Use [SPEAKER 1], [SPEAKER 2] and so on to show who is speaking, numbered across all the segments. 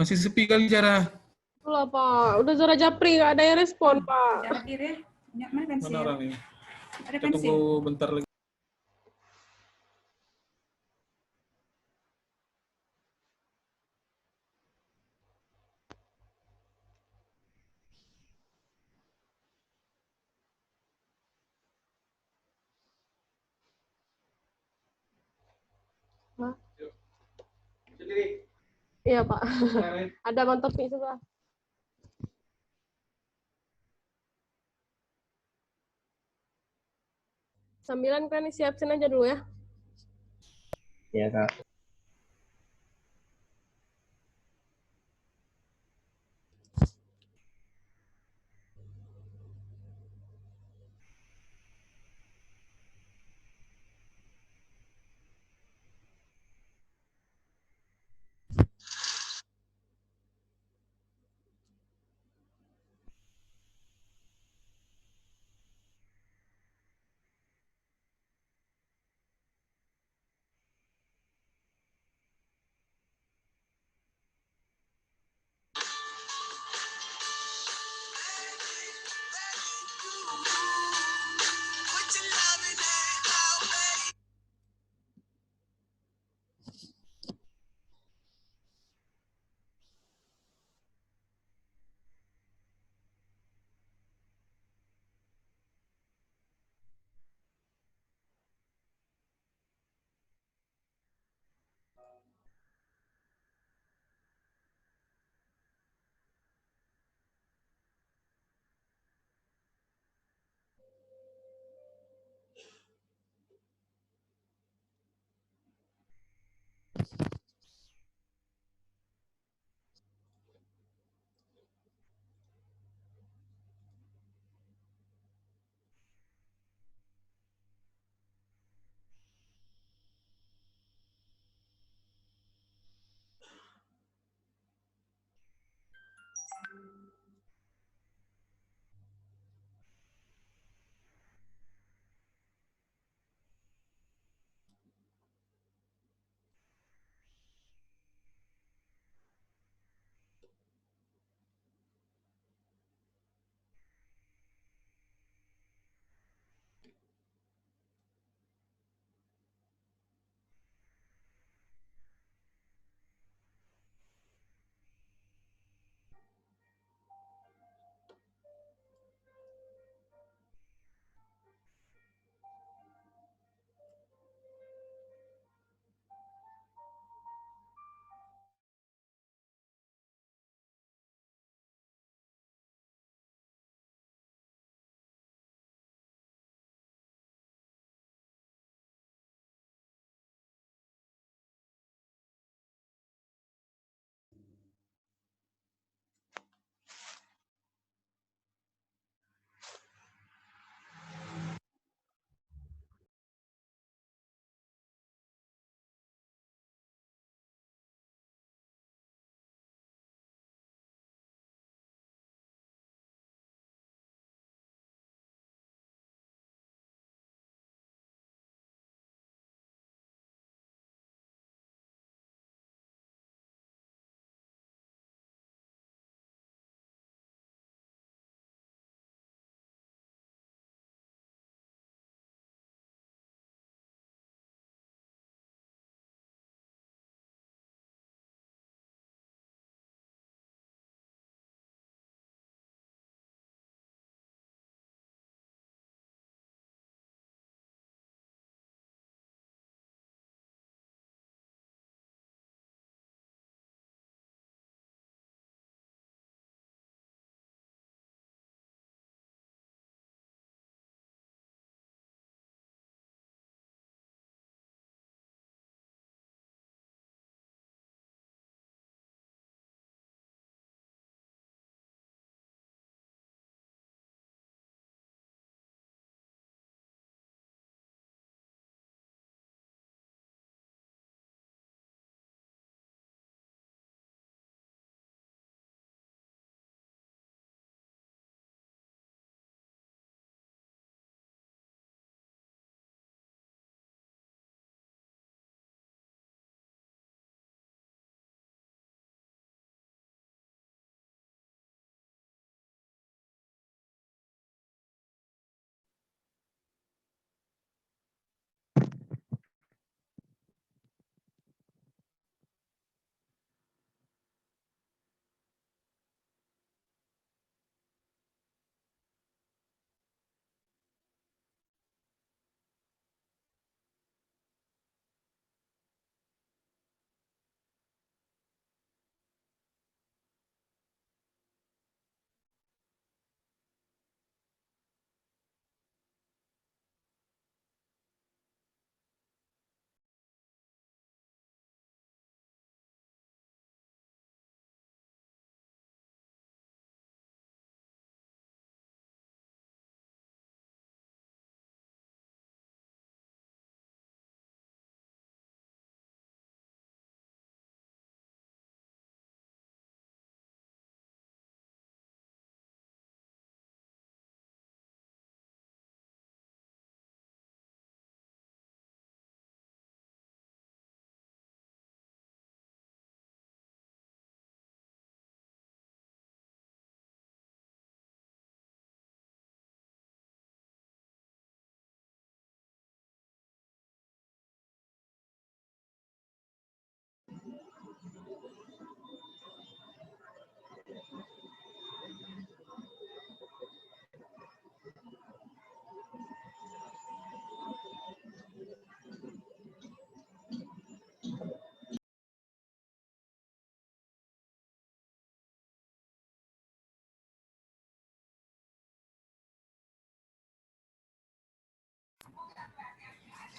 [SPEAKER 1] Masih sepi kali cara.
[SPEAKER 2] Itulah, Pak. Udah Zora Japri, nggak ada yang respon, Pak.
[SPEAKER 3] Cair ya. Mana pensil?
[SPEAKER 1] Mana orang ini?
[SPEAKER 3] Ada
[SPEAKER 1] Kita
[SPEAKER 3] pensil.
[SPEAKER 1] tunggu bentar lagi.
[SPEAKER 2] Hah? Iya, Pak. Ada mantap nih sebelah. Sambilan kan siapin aja dulu ya.
[SPEAKER 4] Iya, Kak.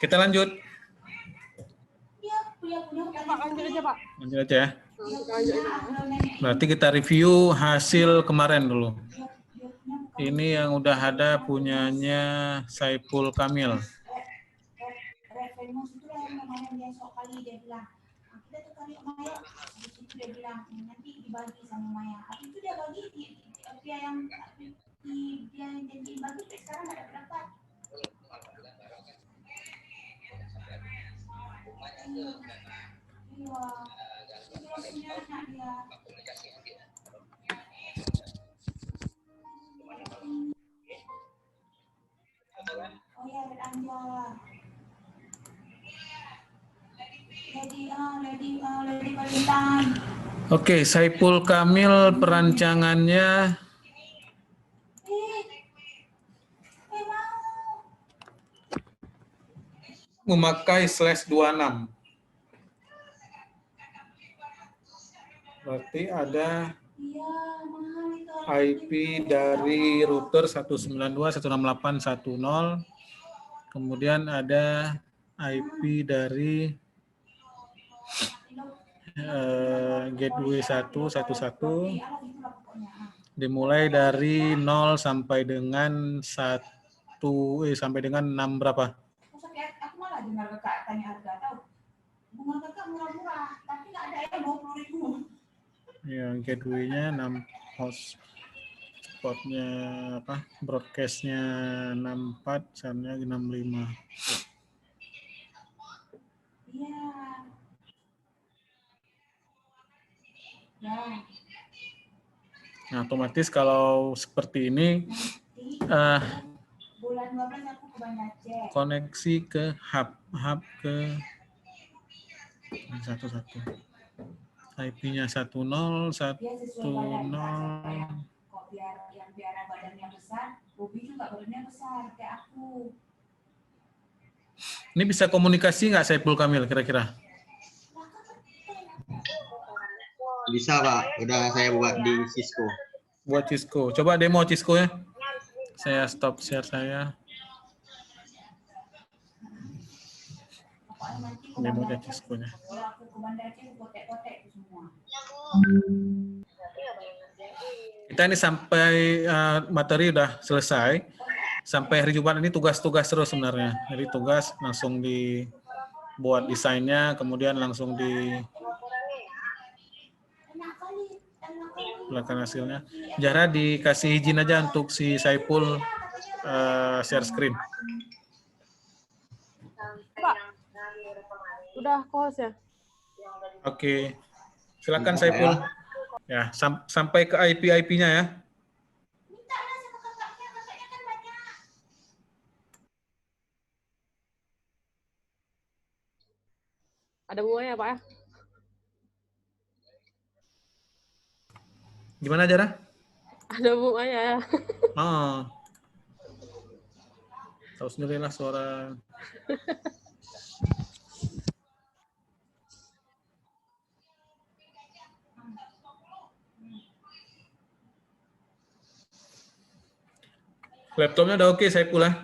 [SPEAKER 1] Kita lanjut.
[SPEAKER 2] Pak, lanjut aja, Pak.
[SPEAKER 1] Lanjut aja ya.
[SPEAKER 2] Kita lanjut aja.
[SPEAKER 1] Berarti kita review hasil kemarin dulu. Ini yang udah ada punyanya Saipul Kamil.
[SPEAKER 3] Revenus itu yang namanya dia sok kali dia bilang kita tuh kali Maya di situ dia bilang nanti dibagi sama Maya. Habis itu dia bagi dia yang janji bagi sekarang nggak ada berapa. Iya. Dia punya anak dia. Oh ya, Anja. Lady Valentine.
[SPEAKER 1] Oke, Saipul Kamil perancangannya memakai /26. Berarti ada IP dari router 192.168.1.0. Kemudian ada IP dari gateway 111 dimulai dari 0 sampai dengan 6 berapa?
[SPEAKER 3] Aku malah dengar kakak tanya harga tahu. Bunga kakak murah-murah, tapi nggak ada yang 20.000.
[SPEAKER 1] Ya, gateway-nya 6, hotspotnya apa? Broadcast-nya 64, sana 65.
[SPEAKER 3] Iya. Ya.
[SPEAKER 1] Nah, otomatis kalau seperti ini
[SPEAKER 3] Bulan 12 aku ke Banda Aceh.
[SPEAKER 1] koneksi ke hub ke 11. IP-nya 10.1.0.
[SPEAKER 3] Kok biar badannya besar, Bobby juga badannya besar kayak aku.
[SPEAKER 1] Ini bisa komunikasi nggak Saipul Kamil kira-kira?
[SPEAKER 4] Bisa Pak, udah saya buat di Cisco.
[SPEAKER 1] Buat Cisco. Coba demo Cisco ya. Saya stop share saya. Demo aja Cisco-nya.
[SPEAKER 3] Aku ke Banda Aceh kotek-kotek semua.
[SPEAKER 1] Kita ini sampai materi udah selesai. Sampai hari Jumat ini tugas-tugas terus sebenarnya. Jadi tugas langsung dibuat desainnya, kemudian langsung di belakang hasilnya. Jara dikasih izin aja untuk si Saipul share screen.
[SPEAKER 2] Pak, udah close ya?
[SPEAKER 1] Oke. Silakan Saipul. Ya, sampai ke IP-IP-nya ya.
[SPEAKER 2] Ada bunganya, Pak ya?
[SPEAKER 1] Gimana Jara?
[SPEAKER 2] Ada bunganya ya.
[SPEAKER 1] Oh. Tahu sendiri lah suara. Laptopnya udah oke, saya pulang.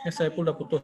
[SPEAKER 1] Ya, saya pun udah putus.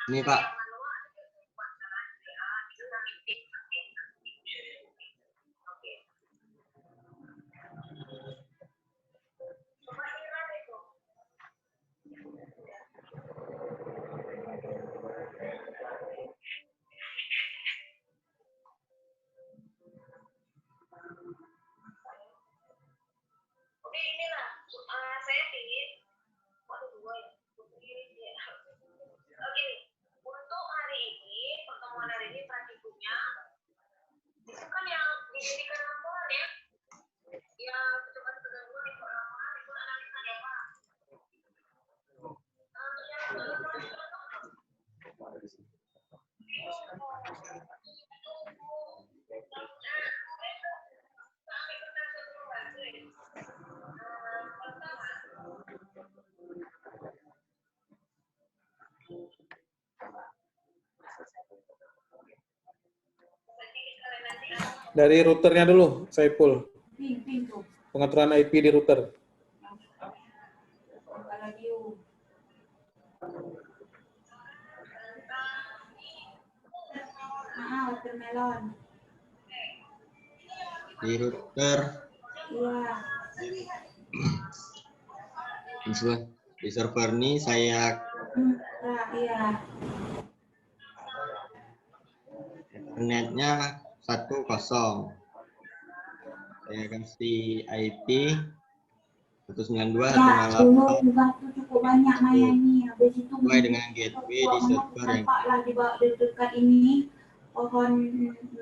[SPEAKER 4] Ini Pak.
[SPEAKER 1] Dari routernya dulu, Saiful.
[SPEAKER 3] Ping tuh.
[SPEAKER 1] Pengaturan IP di router.
[SPEAKER 3] Buka lagi yuk. Watermelon.
[SPEAKER 4] Di router,
[SPEAKER 3] Iya.
[SPEAKER 4] di server ini saya
[SPEAKER 3] Iya.
[SPEAKER 4] internetnya 10. Saya kasih IP 192
[SPEAKER 3] Ya, dulu
[SPEAKER 4] 128
[SPEAKER 3] juga tuh cukup banyak Maya ini. Habis itu
[SPEAKER 4] sesuai dengan gateway di server yang
[SPEAKER 3] lah di dekat ini pohon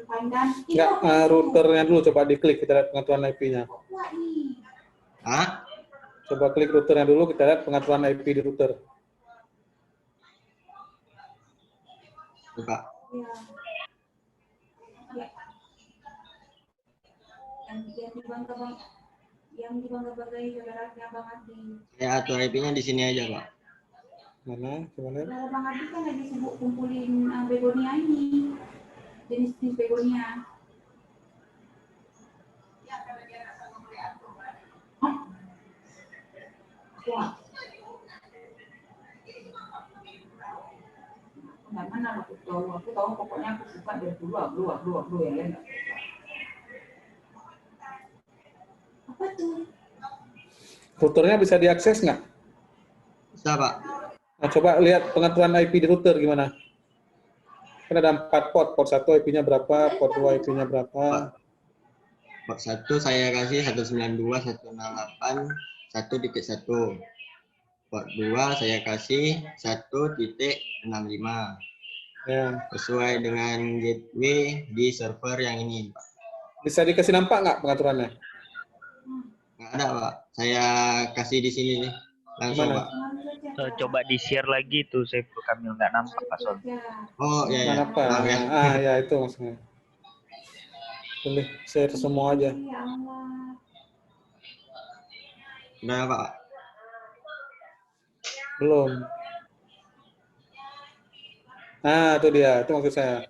[SPEAKER 3] pandan.
[SPEAKER 1] Enggak, routernya dulu coba diklik, kita lihat pengaturan IP-nya.
[SPEAKER 3] Kuat nih.
[SPEAKER 4] ah
[SPEAKER 1] Coba klik routernya dulu, kita lihat pengaturan IP di router.
[SPEAKER 4] buka
[SPEAKER 3] Ya. Ya. Yang dibangga-banggai saudaranya Bang Adi.
[SPEAKER 4] saya atur IP-nya di sini aja, Pak.
[SPEAKER 1] Mana? Gimana?
[SPEAKER 3] Saudara Bang Adi kan lagi sibuk kumpulin begonia ini. Jenis-jenis begonia. Hah? Wah. Nah, mana aku tahu pokoknya aku suka dari dulu yang lain. Apa tuh?
[SPEAKER 1] Routernya bisa diakses nggak?
[SPEAKER 4] Bisa, Pak.
[SPEAKER 1] Nah, coba lihat pengaturan IP di router gimana. Kan ada 4 port. Port 1 IP-nya berapa, port 2 IP-nya berapa.
[SPEAKER 4] Port 1 saya kasih 192.168.1.1. Port 2 saya kasih 1.65.
[SPEAKER 1] Ya.
[SPEAKER 4] Sesuai dengan gateway di server yang ini, Pak.
[SPEAKER 1] Bisa dikasih nampak nggak pengaturannya?
[SPEAKER 4] Nggak ada, Pak. Saya kasih di sini nih. Langsung,
[SPEAKER 1] Gimana?
[SPEAKER 4] Pak.
[SPEAKER 5] Coba di-share lagi tuh, Saiful Kamil, nggak nampak password.
[SPEAKER 4] Oh, ya, ya.
[SPEAKER 1] Kenapa?
[SPEAKER 4] Maaf ya.
[SPEAKER 1] Ya itu maksudnya. Boleh share semua aja.
[SPEAKER 3] Ya Allah.
[SPEAKER 4] Udah, Pak.
[SPEAKER 1] Belum. Itu dia. Itu maksud saya.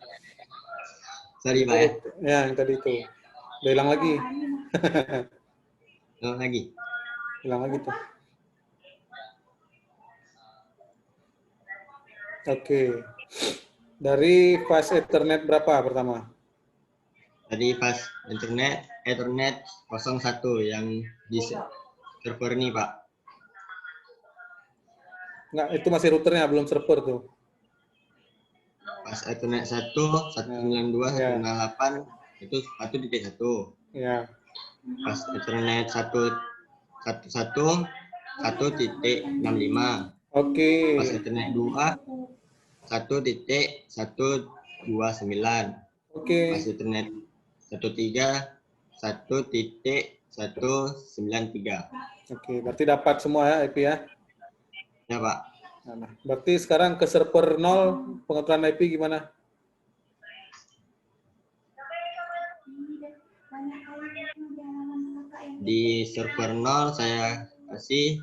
[SPEAKER 4] Sorry, Pak ya.
[SPEAKER 1] Ya, yang tadi itu. Udah hilang lagi.
[SPEAKER 4] Ulang lagi.
[SPEAKER 1] Hilang lagi tuh. Oke. Dari fast Ethernet berapa pertama?
[SPEAKER 4] Tadi pas Ethernet 01 yang di server ini, Pak.
[SPEAKER 1] Enggak, itu masih routernya, belum server tuh.
[SPEAKER 4] Pas Ethernet 1.192.168 itu 1.1.
[SPEAKER 1] Ya.
[SPEAKER 4] Pas Ethernet 1.1 1.65.
[SPEAKER 1] Oke.
[SPEAKER 4] Pas Ethernet 2 1.129.
[SPEAKER 1] Oke.
[SPEAKER 4] Pas Ethernet 13 1.193.
[SPEAKER 1] Oke, berarti dapat semua ya IP ya.
[SPEAKER 4] Ya, Pak.
[SPEAKER 1] Nah, berarti sekarang ke server 0 pengaturan IP gimana?
[SPEAKER 4] Di server 0 saya kasih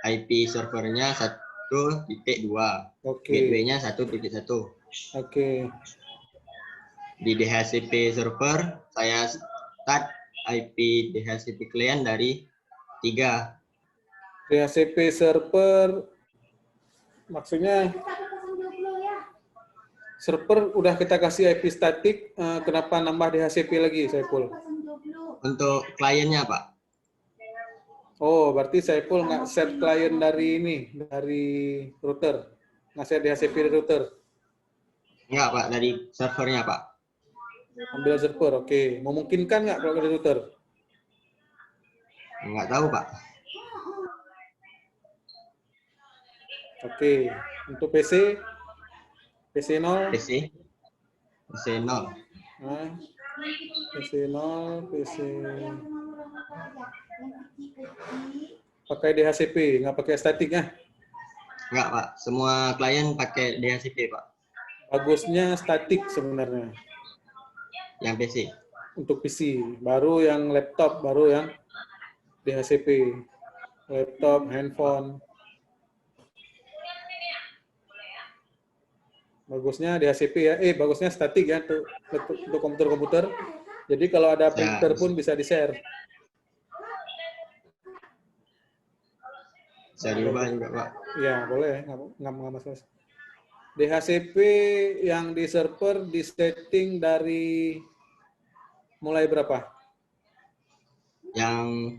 [SPEAKER 4] IP servernya 1.2.
[SPEAKER 1] Oke.
[SPEAKER 4] Gateway-nya 1.1.
[SPEAKER 1] Oke.
[SPEAKER 4] Di DHCP server saya start IP DHCP client dari 3.
[SPEAKER 1] DHCP server maksudnya server udah kita kasih IP statik, kenapa nambah DHCP lagi, Saiful?
[SPEAKER 4] Untuk kliennya, Pak.
[SPEAKER 1] Oh, berarti Saiful nggak set klien dari ini, dari router, nggak set DHCP dari router.
[SPEAKER 4] Enggak, Pak, dari servernya, Pak.
[SPEAKER 1] Ambil server, oke. Memungkinkan nggak kalau dari router?
[SPEAKER 4] Enggak tahu, Pak.
[SPEAKER 1] Oke. Untuk PC 0?
[SPEAKER 4] PC 0.
[SPEAKER 1] Nah, PC 0, PC
[SPEAKER 3] yang murah-murah aja. Yang kecil-kecil.
[SPEAKER 1] pakai DHCP, nggak pakai statik ya?
[SPEAKER 4] Enggak, Pak. Semua klien pakai DHCP, Pak.
[SPEAKER 1] Bagusnya statik sebenarnya
[SPEAKER 4] Yang PC.
[SPEAKER 1] untuk PC, baru yang laptop, baru yang DHCP, laptop, handphone. Bagusnya DHCP ya, bagusnya statik ya untuk komputer-komputer. Jadi kalau ada printer pun bisa di-share.
[SPEAKER 4] Bisa diubah juga, Pak.
[SPEAKER 1] Ya boleh, nggak masalah. DHCP yang di server di setting dari mulai berapa?
[SPEAKER 4] Yang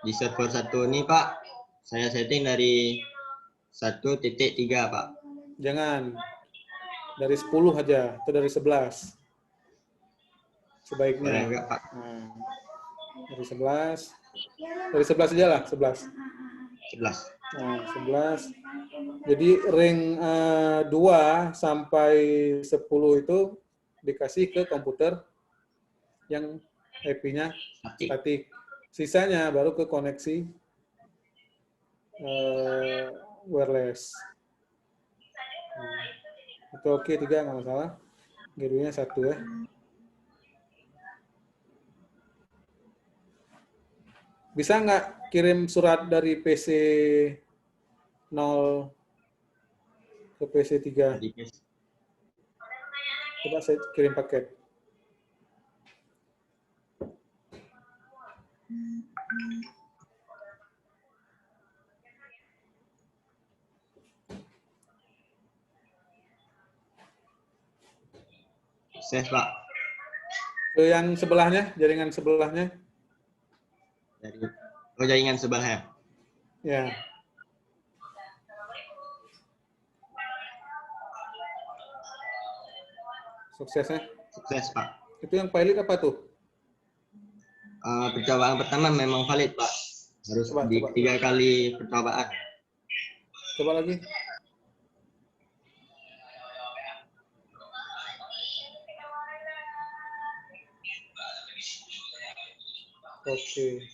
[SPEAKER 4] di server 1 ini, Pak, saya setting dari 1.3, Pak.
[SPEAKER 1] Jangan. Dari 10 aja, atau dari 11.
[SPEAKER 4] Boleh
[SPEAKER 1] Sebaiknya.
[SPEAKER 4] enggak, Pak?
[SPEAKER 1] Nah, dari 11. Dari 11 aja lah, 11.
[SPEAKER 4] 11.
[SPEAKER 1] Nah, 11. Jadi ring 2 sampai 10 itu dikasih ke komputer yang IP-nya
[SPEAKER 4] Statik.
[SPEAKER 1] statik. Sisanya baru ke koneksi wireless. Nah, itu oke 3 nggak masalah. G2-nya 1 ya. Bisa nggak kirim surat dari PC 0 ke PC 3?
[SPEAKER 4] Di PC.
[SPEAKER 1] Coba saya kirim paket.
[SPEAKER 4] Sukses, Pak.
[SPEAKER 1] Ke yang sebelahnya, jaringan sebelahnya.
[SPEAKER 4] Dari jaringan sebelahnya.
[SPEAKER 1] Ya. Suksesnya.
[SPEAKER 4] Sukses, Pak.
[SPEAKER 1] Itu yang pilot apa tuh?
[SPEAKER 4] Percobaan pertama memang valid, Pak. Harus
[SPEAKER 1] Coba,
[SPEAKER 4] di
[SPEAKER 1] coba.
[SPEAKER 4] 3 kali percobaan.
[SPEAKER 1] Coba lagi. Oke.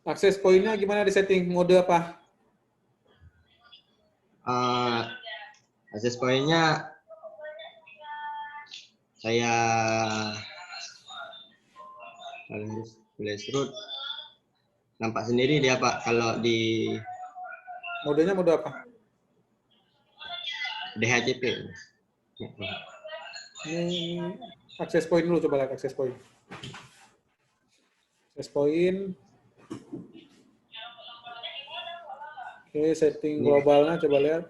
[SPEAKER 1] Akses poinnya gimana di setting? Mode apa?
[SPEAKER 4] Akses poinnya saya harus flash root. Nampak sendiri dia, Pak, kalau di
[SPEAKER 1] Modenya mode apa?
[SPEAKER 4] DHCP.
[SPEAKER 1] Ini akses point dulu, coba lihat akses point. Akses point. Oke, setting globalnya coba lihat.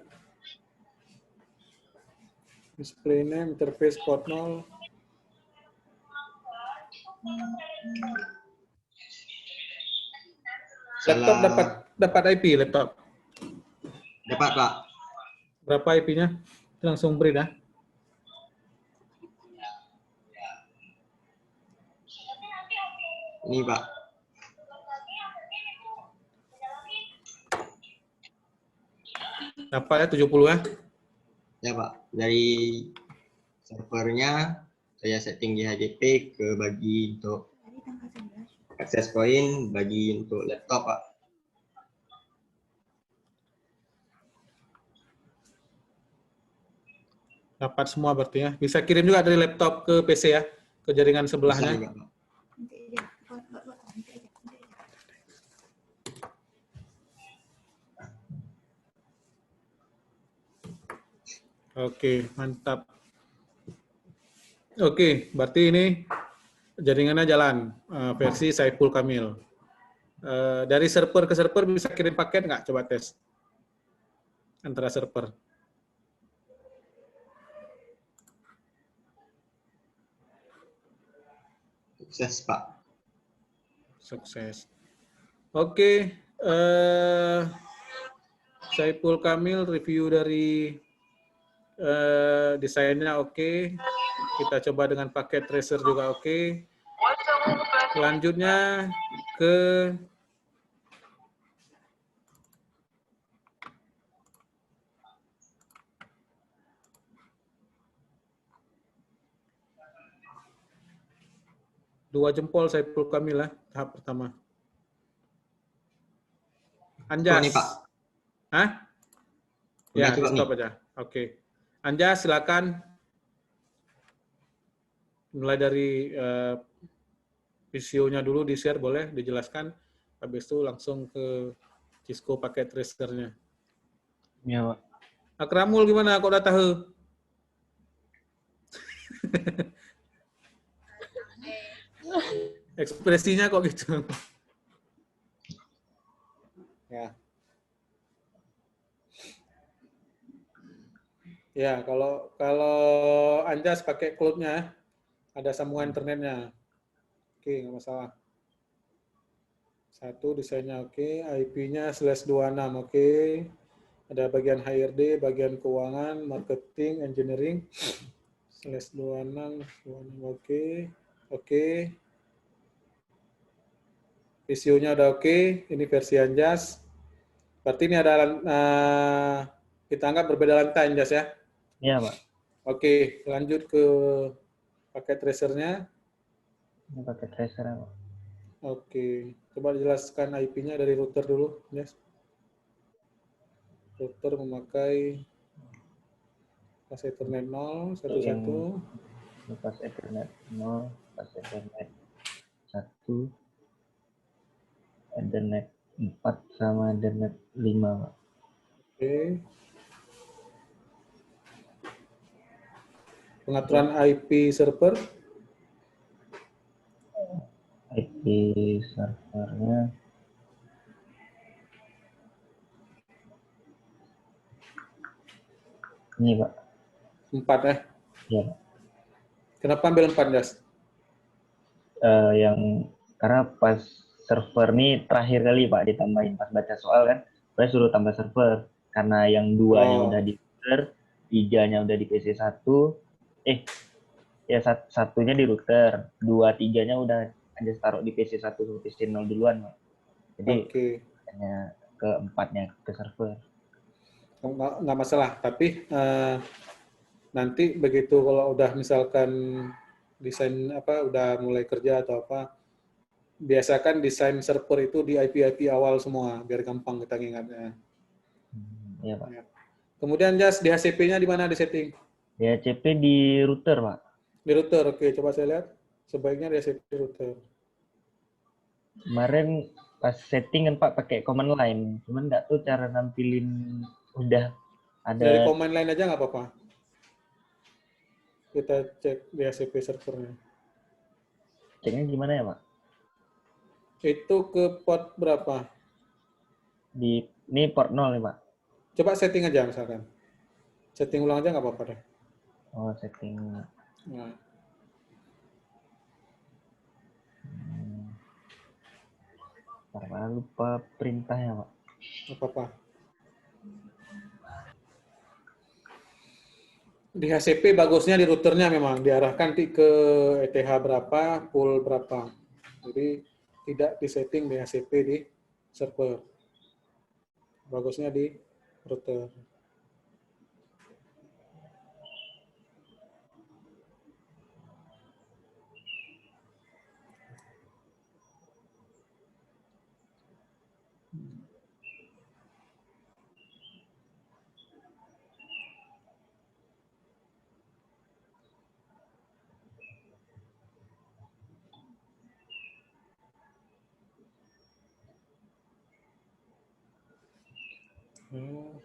[SPEAKER 1] Display name, interface port 0. Laptop dapat IP laptop.
[SPEAKER 4] Dapat, Pak.
[SPEAKER 1] Berapa IP-nya? Langsung beri dah.
[SPEAKER 4] Ini, Pak.
[SPEAKER 1] Dapat ya 70 ya.
[SPEAKER 4] Ya, Pak. Dari servernya saya setting di HDP ke bagi untuk akses point, bagi untuk laptop, Pak.
[SPEAKER 1] Dapat semua berarti ya. Bisa kirim juga dari laptop ke PC ya, ke jaringan
[SPEAKER 4] Bisa
[SPEAKER 1] sebelahnya.
[SPEAKER 4] juga, Pak.
[SPEAKER 1] Oke, mantap. Oke, berarti ini jaringannya jalan, versi Saiful Kamil. Dari server ke server bisa kirim paket nggak? Coba tes. Antara server.
[SPEAKER 4] Sukses, Pak.
[SPEAKER 1] Sukses. Oke, Saiful Kamil review dari desainnya oke. Kita coba dengan paket tracer juga oke. Selanjutnya ke 2 jempol Saiful Kamil lah, tahap pertama.
[SPEAKER 4] Cukup
[SPEAKER 1] Anjas.
[SPEAKER 4] nih, Pak.
[SPEAKER 1] Hah?
[SPEAKER 4] Udah
[SPEAKER 1] Ya, di
[SPEAKER 4] cukup
[SPEAKER 1] stop
[SPEAKER 4] nih.
[SPEAKER 1] aja. Oke. Anjas, silakan. Mulai dari VCO-nya dulu di-share, boleh dijelaskan. Habis itu langsung ke Cisco pakai tracernya.
[SPEAKER 5] Ya, Pak.
[SPEAKER 1] Akramul gimana? Kok udah tahu? Ekspresinya kok gitu. Ya. Ya, kalau Anjas pakai cloud-nya, ada sambungan internetnya. Oke, nggak masalah. Satu, desainnya oke, IP-nya /26, oke. Ada bagian HRD, bagian keuangan, marketing, engineering, /26, oke. Oke. VCO-nya udah oke, ini versi Anjas. Berarti ini ada, kita anggap berbeda lantai Anjas ya.
[SPEAKER 5] Iya, Pak.
[SPEAKER 1] Oke, lanjut ke paket tracernya.
[SPEAKER 5] Ini pakai tracer, Pak.
[SPEAKER 1] Oke, coba jelaskan IP-nya dari router dulu, Yes. Router memakai pas Ethernet 0,
[SPEAKER 5] Untuk yang
[SPEAKER 1] 11,
[SPEAKER 5] pas Ethernet 0, pas Ethernet 1, Ethernet 4 sama Ethernet 5, Pak.
[SPEAKER 1] oke. Pengaturan IP server,
[SPEAKER 5] IP servernya ini, Pak.
[SPEAKER 1] 4 ya.
[SPEAKER 5] Ya, Pak.
[SPEAKER 1] Kenapa ambil 4, Jas?
[SPEAKER 5] Yang karena pas server nih terakhir kali Pak ditambahin pas baca soal kan, saya suruh tambah server karena yang 2-nya udah di router, 3-nya udah di PC1, ya satunya di router, 2, 3-nya udah aja taruh di PC1 sama PC0 duluan, Pak. Jadi
[SPEAKER 1] Oke,
[SPEAKER 5] hanya ke 4-nya ke server.
[SPEAKER 1] nggak masalah. Tapi nanti begitu kalau udah misalkan desain apa udah mulai kerja atau apa, biasakan desain server itu di IP-IP awal semua biar gampang kita ingatnya.
[SPEAKER 5] Iya, Pak.
[SPEAKER 1] Ya. Kemudian Jas, di HCP-nya di mana di setting?
[SPEAKER 5] DHCP di router, Pak.
[SPEAKER 1] Di router. Oke, coba saya lihat. Sebaiknya di HCP router.
[SPEAKER 5] Kemarin pas setting kan Pak pakai command line, cuman nggak tahu cara nampilin udah
[SPEAKER 1] Dari
[SPEAKER 5] ada.
[SPEAKER 1] command line aja nggak apa-apa. Kita cek di HCP servernya.
[SPEAKER 5] Ceknya gimana ya, Pak?
[SPEAKER 1] Itu ke port berapa?
[SPEAKER 5] Ini port 0 nih, Pak.
[SPEAKER 1] Coba setting aja misalkan. Setting ulang aja nggak apa-apa deh.
[SPEAKER 5] Oh, setting.
[SPEAKER 1] Nah,
[SPEAKER 5] Karena lupa perintahnya, Pak.
[SPEAKER 1] nggak apa-apa. Di HCP bagusnya di routernya memang diarahkan ke ETH berapa, pool berapa. Jadi tidak disetting di HCP di server. Bagusnya di router. Hmm.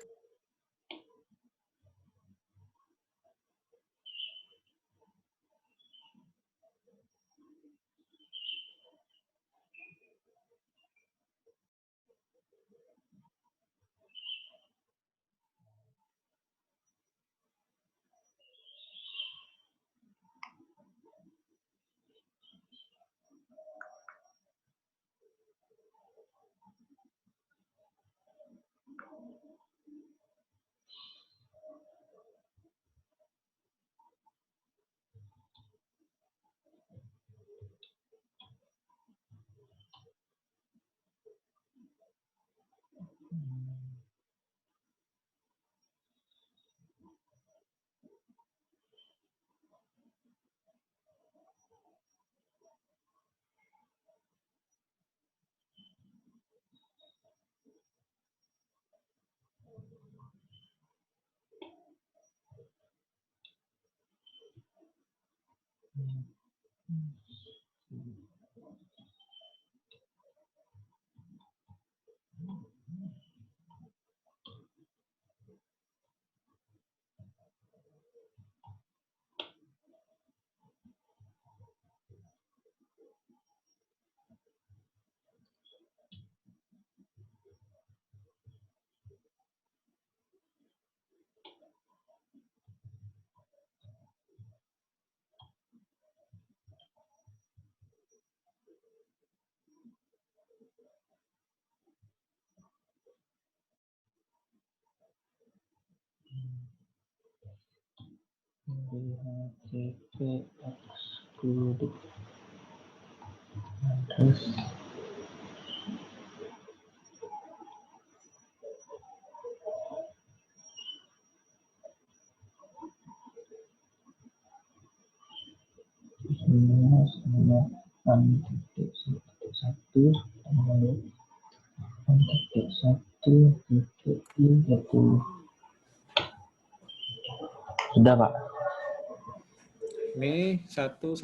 [SPEAKER 5] DHCP excluded. Terus minus 6.1.1 tambah 6.1.30. Sudah, Pak.
[SPEAKER 1] Ini satu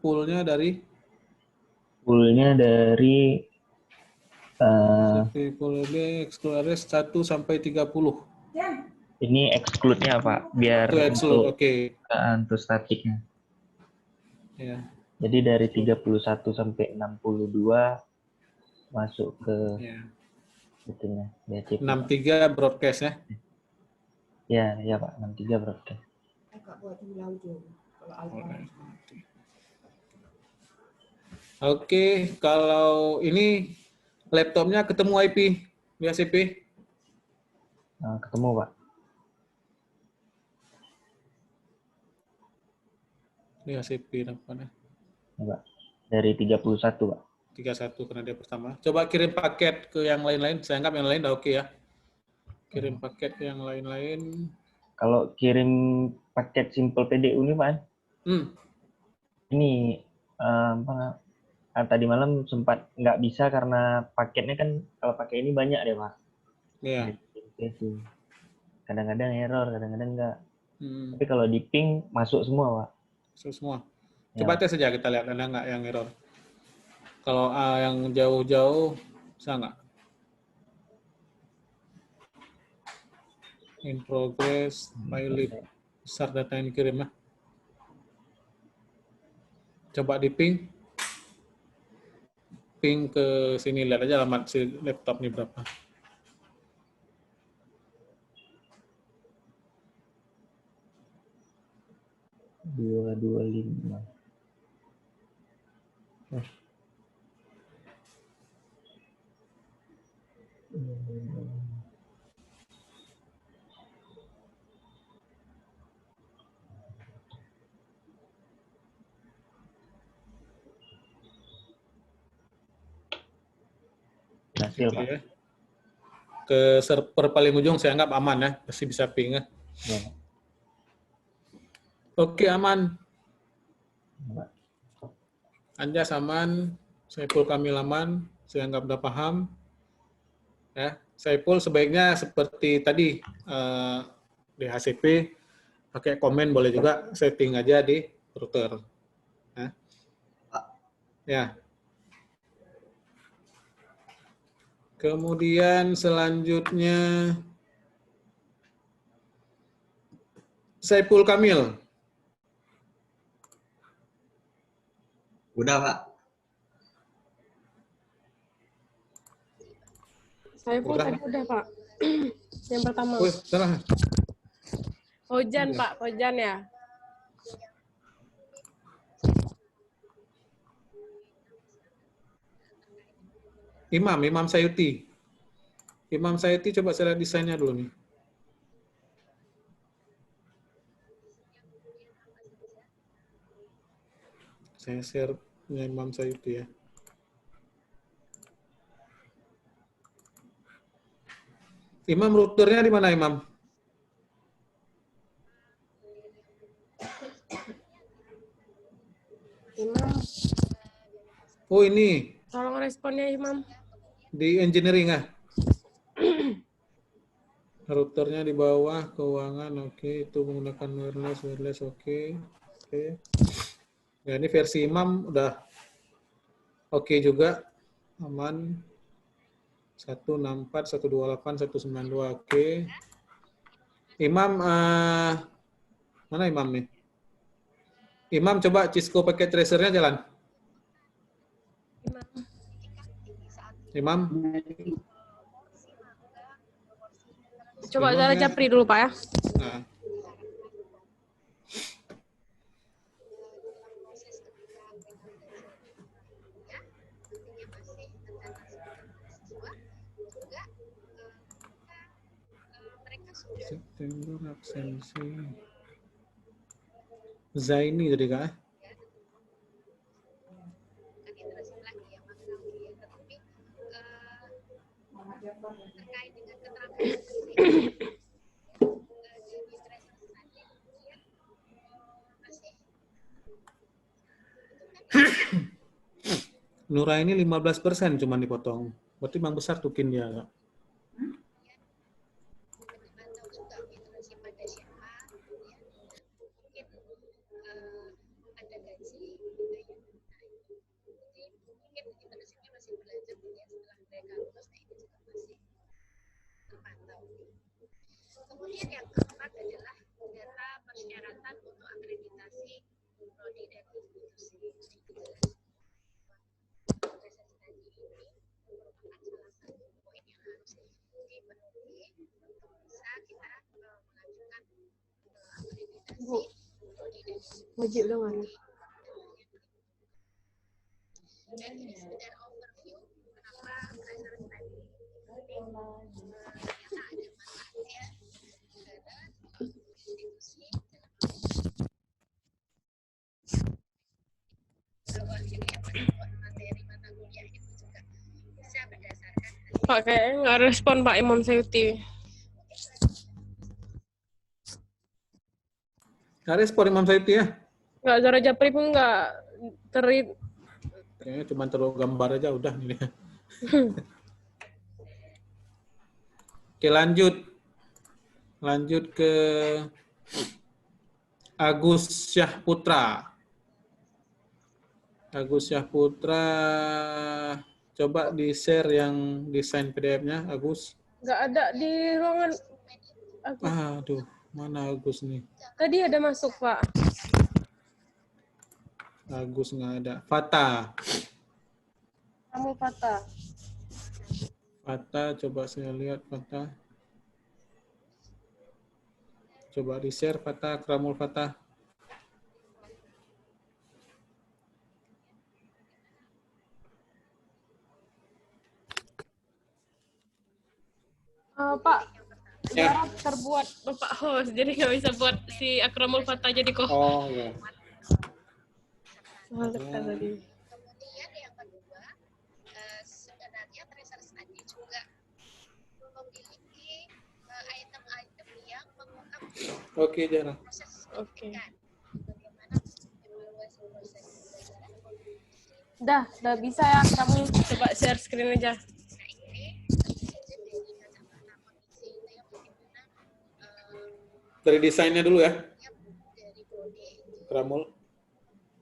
[SPEAKER 1] poolnya dari
[SPEAKER 5] Poolnya dari
[SPEAKER 1] pool ini exclude 1 sampai 30.
[SPEAKER 5] ini exclude-nya, Pak, biar
[SPEAKER 1] Itu exclude, oke.
[SPEAKER 5] untuk statiknya.
[SPEAKER 1] Ya,
[SPEAKER 5] Jadi dari 31 sampai 62 masuk ke
[SPEAKER 1] ya.
[SPEAKER 5] itunya, DHCP.
[SPEAKER 1] 63 broadcast ya.
[SPEAKER 5] Ya, Pak, 63 broadcast.
[SPEAKER 1] Oke, kalau ini laptopnya ketemu IP DHCP.
[SPEAKER 5] Nah, ketemu, Pak.
[SPEAKER 1] DHCP nampaknya.
[SPEAKER 5] Ya, Pak. Dari 31, Pak.
[SPEAKER 1] 31 karena dia pertama. Coba kirim paket ke yang lain-lain. Saya anggap yang lain udah oke ya. Kirim paket ke yang lain-lain.
[SPEAKER 5] Kalau kirim paket simple PDU nih, Pak, ini tadi malam sempat nggak bisa karena paketnya kan kalau pakai ini banyak deh, Pak.
[SPEAKER 1] Iya.
[SPEAKER 5] Itu. Kadang-kadang error, kadang-kadang enggak.
[SPEAKER 1] Hmm.
[SPEAKER 5] Tapi kalau di ping masuk semua, Pak.
[SPEAKER 1] So, semua.
[SPEAKER 5] Ya.
[SPEAKER 1] Coba tes saja kita lihat ada nggak yang error. Kalau yang jauh-jauh bisa nggak? In progress, file besar data yang dikirim ya. Coba di ping. Ping ke sini, lihat aja alamat si laptop ini berapa.
[SPEAKER 5] Dua lima. Berhasil, Pak.
[SPEAKER 1] Ya. Ke server paling ujung saya anggap aman ya, pasti bisa ping ya.
[SPEAKER 5] Ya.
[SPEAKER 1] Oke, aman.
[SPEAKER 5] Pak.
[SPEAKER 1] Anjas aman, Saiful Kamil aman, saya anggap udah paham. Ya, Saiful sebaiknya seperti tadi DHCP pakai komen boleh juga, setting aja di router. Ya. Kemudian selanjutnya Saiful Kamil.
[SPEAKER 4] Udah, Pak.
[SPEAKER 2] Saya pun
[SPEAKER 1] Udah.
[SPEAKER 2] tadi udah, Pak. Yang pertama.
[SPEAKER 1] Wih, salah.
[SPEAKER 2] Hojan, Pak. Hojan ya.
[SPEAKER 1] Imam Sayuti. Imam Sayuti coba saya lihat desainnya dulu nih. Saya share Imam Sayuti ya. Imam, routernya di mana, Imam?
[SPEAKER 2] Imam,
[SPEAKER 1] Oh, ini
[SPEAKER 2] tolong responnya, Imam.
[SPEAKER 1] di engineering ah. Routernya di bawah, keuangan, oke. Itu menggunakan wireless, oke. Oke. Ya, ini versi Imam udah oke juga. Aman. 164, 128, 192, oke. Imam, mana Imam nih? Imam coba Cisco pakai tracernya jalan. Imam.
[SPEAKER 2] Coba
[SPEAKER 1] Imam
[SPEAKER 2] Zara
[SPEAKER 1] ya.
[SPEAKER 2] Japri dulu Pak ya.
[SPEAKER 1] Nah. September absensi. Zaini tadi kak? Nuraini 15% cuma dipotong. Berarti memang besar tukin dia, Kak.
[SPEAKER 6] Kemudian yang keempat adalah data persyaratan untuk akreditasi prodi dan institusi. Proses tadi ini merupakan salah satu poin yang harus dipenuhi untuk bisa kita mengajukan akreditasi
[SPEAKER 2] Bu,
[SPEAKER 6] prodi dan
[SPEAKER 2] wajib dong Ana.
[SPEAKER 6] dan ini sekedar overview kenapa proses tadi ini ternyata ada manfaatnya karena institusi bahwa materi mata kuliah itu juga bisa berdasarkan
[SPEAKER 2] Pak kayaknya nggak respon Pak Imam Sayuti.
[SPEAKER 1] Nggak respon Imam Sayuti ya?
[SPEAKER 2] Nggak, Zara Japri pun nggak terit.
[SPEAKER 1] Kayaknya cuma taruh gambar aja udah nih. Oke, lanjut. Lanjut ke Agus Syahputra. Agus Syahputra, coba di-share yang desain PDF-nya, Agus.
[SPEAKER 2] Nggak ada di ruangan.
[SPEAKER 1] Aduh, mana Agus nih?
[SPEAKER 2] Tadi ada masuk Pak.
[SPEAKER 1] Agus nggak ada. Fata.
[SPEAKER 2] Kamu patah.
[SPEAKER 1] Fata, coba saya lihat Fata. Coba di-share Fata, Kramul Fata.
[SPEAKER 2] Pak,
[SPEAKER 1] Ya.
[SPEAKER 2] Zara terbuat Bapak host, jadi nggak bisa buat si Akramul Fatah jadi kok.
[SPEAKER 1] Oh, ya.
[SPEAKER 2] Mantap kan tadi.
[SPEAKER 6] kemudian yang kedua sebenarnya tracer study juga memiliki item-item yang mengungkap
[SPEAKER 1] Oke, Jara.
[SPEAKER 6] proses
[SPEAKER 2] Oke.
[SPEAKER 6] pendidikan bagaimana evaluasi proses pembelajaran
[SPEAKER 2] Udah bisa ya kamu coba share screen aja.
[SPEAKER 6] nah ini tentu saja dari kacamata kondisi itu yang bagaimana
[SPEAKER 1] Dari desainnya dulu ya,
[SPEAKER 6] dari prodi itu
[SPEAKER 1] Kramul.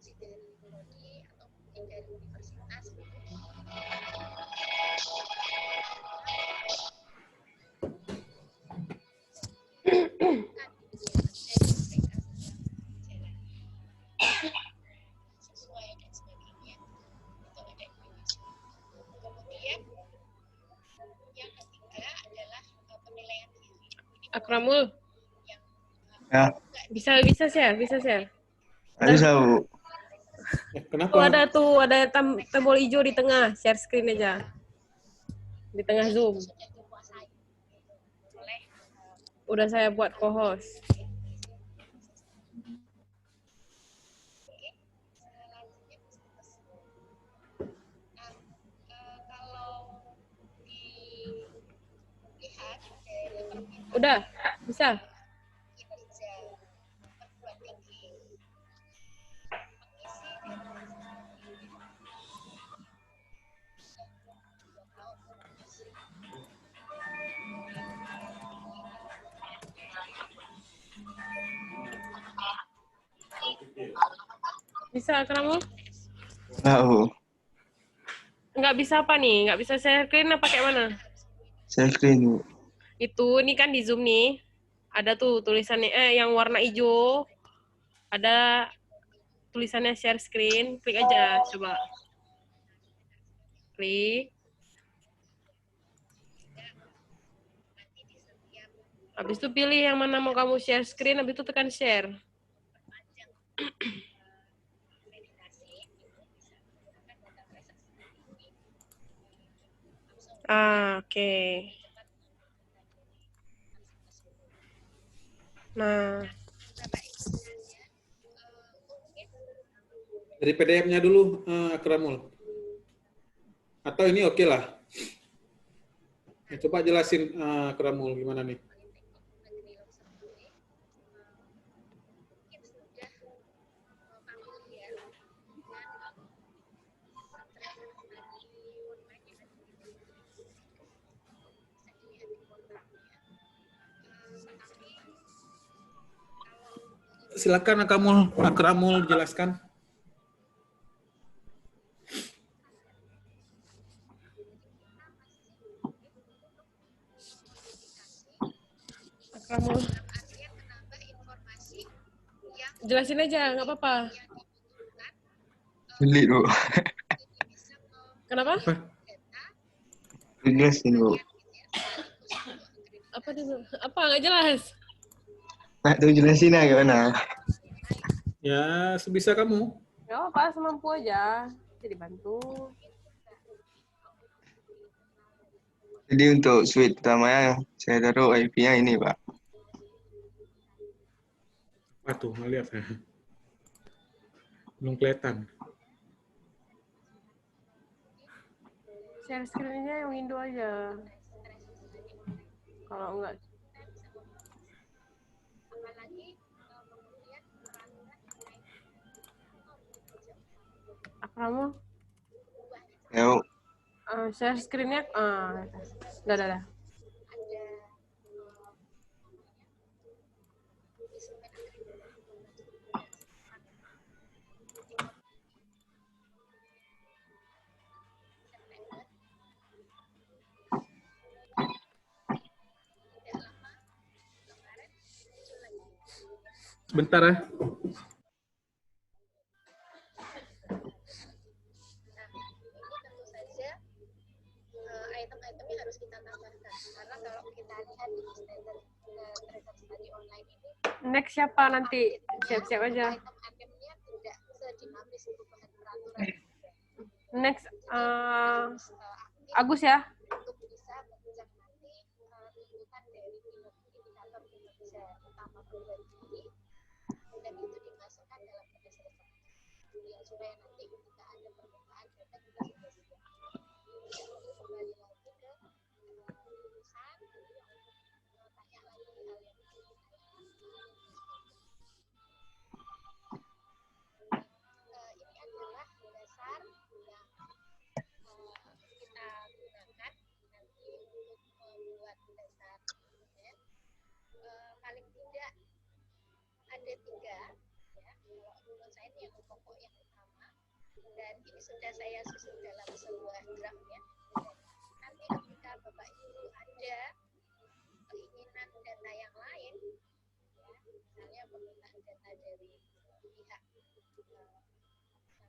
[SPEAKER 6] dari prodi atau mungkin dari universitas sesuai dan sebagainya itu ada evaluasi. Kemudian yang ketiga adalah penilaian diri. Ini
[SPEAKER 2] Akramul,
[SPEAKER 6] yang
[SPEAKER 5] Ya,
[SPEAKER 2] bisa share, bisa share.
[SPEAKER 5] bisa Bu.
[SPEAKER 1] Kenapa?
[SPEAKER 2] Ada tombol hijau di tengah, share screen aja. Di tengah Zoom.
[SPEAKER 6] sudah dikuasai oleh
[SPEAKER 2] Udah saya buat co-host.
[SPEAKER 6] selanjutnya bisnis. Nah, kalau dilihat dari permintaan
[SPEAKER 2] Udah, bisa.
[SPEAKER 6] kinerja perguruan tinggi mengisi dari
[SPEAKER 2] Bisa kamu?
[SPEAKER 7] Tahu.
[SPEAKER 2] Nggak bisa apa nih? Nggak bisa share screen apa kayak mana?
[SPEAKER 7] Share screen, Bu.
[SPEAKER 2] Itu, ini kan di Zoom nih. Ada tuh tulisannya, yang warna hijau. Ada tulisannya share screen. Klik aja, coba. Klik. Habis itu pilih yang mana mau kamu share screen, habis itu tekan share. Oke. Nah,
[SPEAKER 1] Dari PDF-nya dulu, Akramul. Atau ini oke lah. Ya, coba jelasin, Akramul, gimana nih? Silakan Akramul jelaskan.
[SPEAKER 2] kamu jelasin aja, nggak apa-apa.
[SPEAKER 7] Sulit, Bu.
[SPEAKER 2] Kenapa?
[SPEAKER 7] Jelasin, Bu.
[SPEAKER 2] Apa dia? Apa nggak jelas?
[SPEAKER 7] Nak tuh jelasin lah gimana.
[SPEAKER 1] Ya, sebisa kamu.
[SPEAKER 2] Nggak apa-apa, semampu aja. Jadi bantu.
[SPEAKER 7] Jadi untuk switch pertamanya saya taruh IP-nya ini, Pak.
[SPEAKER 1] Apa tuh, nggak lihat ya? Belum kelihatan.
[SPEAKER 2] Share screen-nya yang window aja. Kalau enggak, kamu
[SPEAKER 7] Yuk.
[SPEAKER 2] share screen-nya, udah.
[SPEAKER 1] Bentar ya.
[SPEAKER 6] Item-itemnya harus kita tambahkan karena kalau kita lihat di standar tracker study online ini
[SPEAKER 2] Next siapa nanti? Siap-siap aja.
[SPEAKER 6] item-itemnya tidak sedinamis perubahan peraturan
[SPEAKER 2] Next, Agus ya.
[SPEAKER 6] untuk bisa mengecek nanti tuntutan dari indikator kinerja utama perguruan tinggi dan itu dimasukkan dalam berdasarkan ya, supaya nanti ketika ada permintaan data kita sudah siap. Jadi kembali lagi ke lulusan tanya lagi hal yang ini adalah dasar yang kita gunakan nanti untuk membuat dasar dokumen. Paling tidak ada 3 ya, kalau menurut saya ini yang pokok yang utama dan ini sudah saya susun dalam sebuah draft ya. Nanti ketika Bapak Ibu ada keinginan data yang lain ya, misalnya permintaan data dari pihak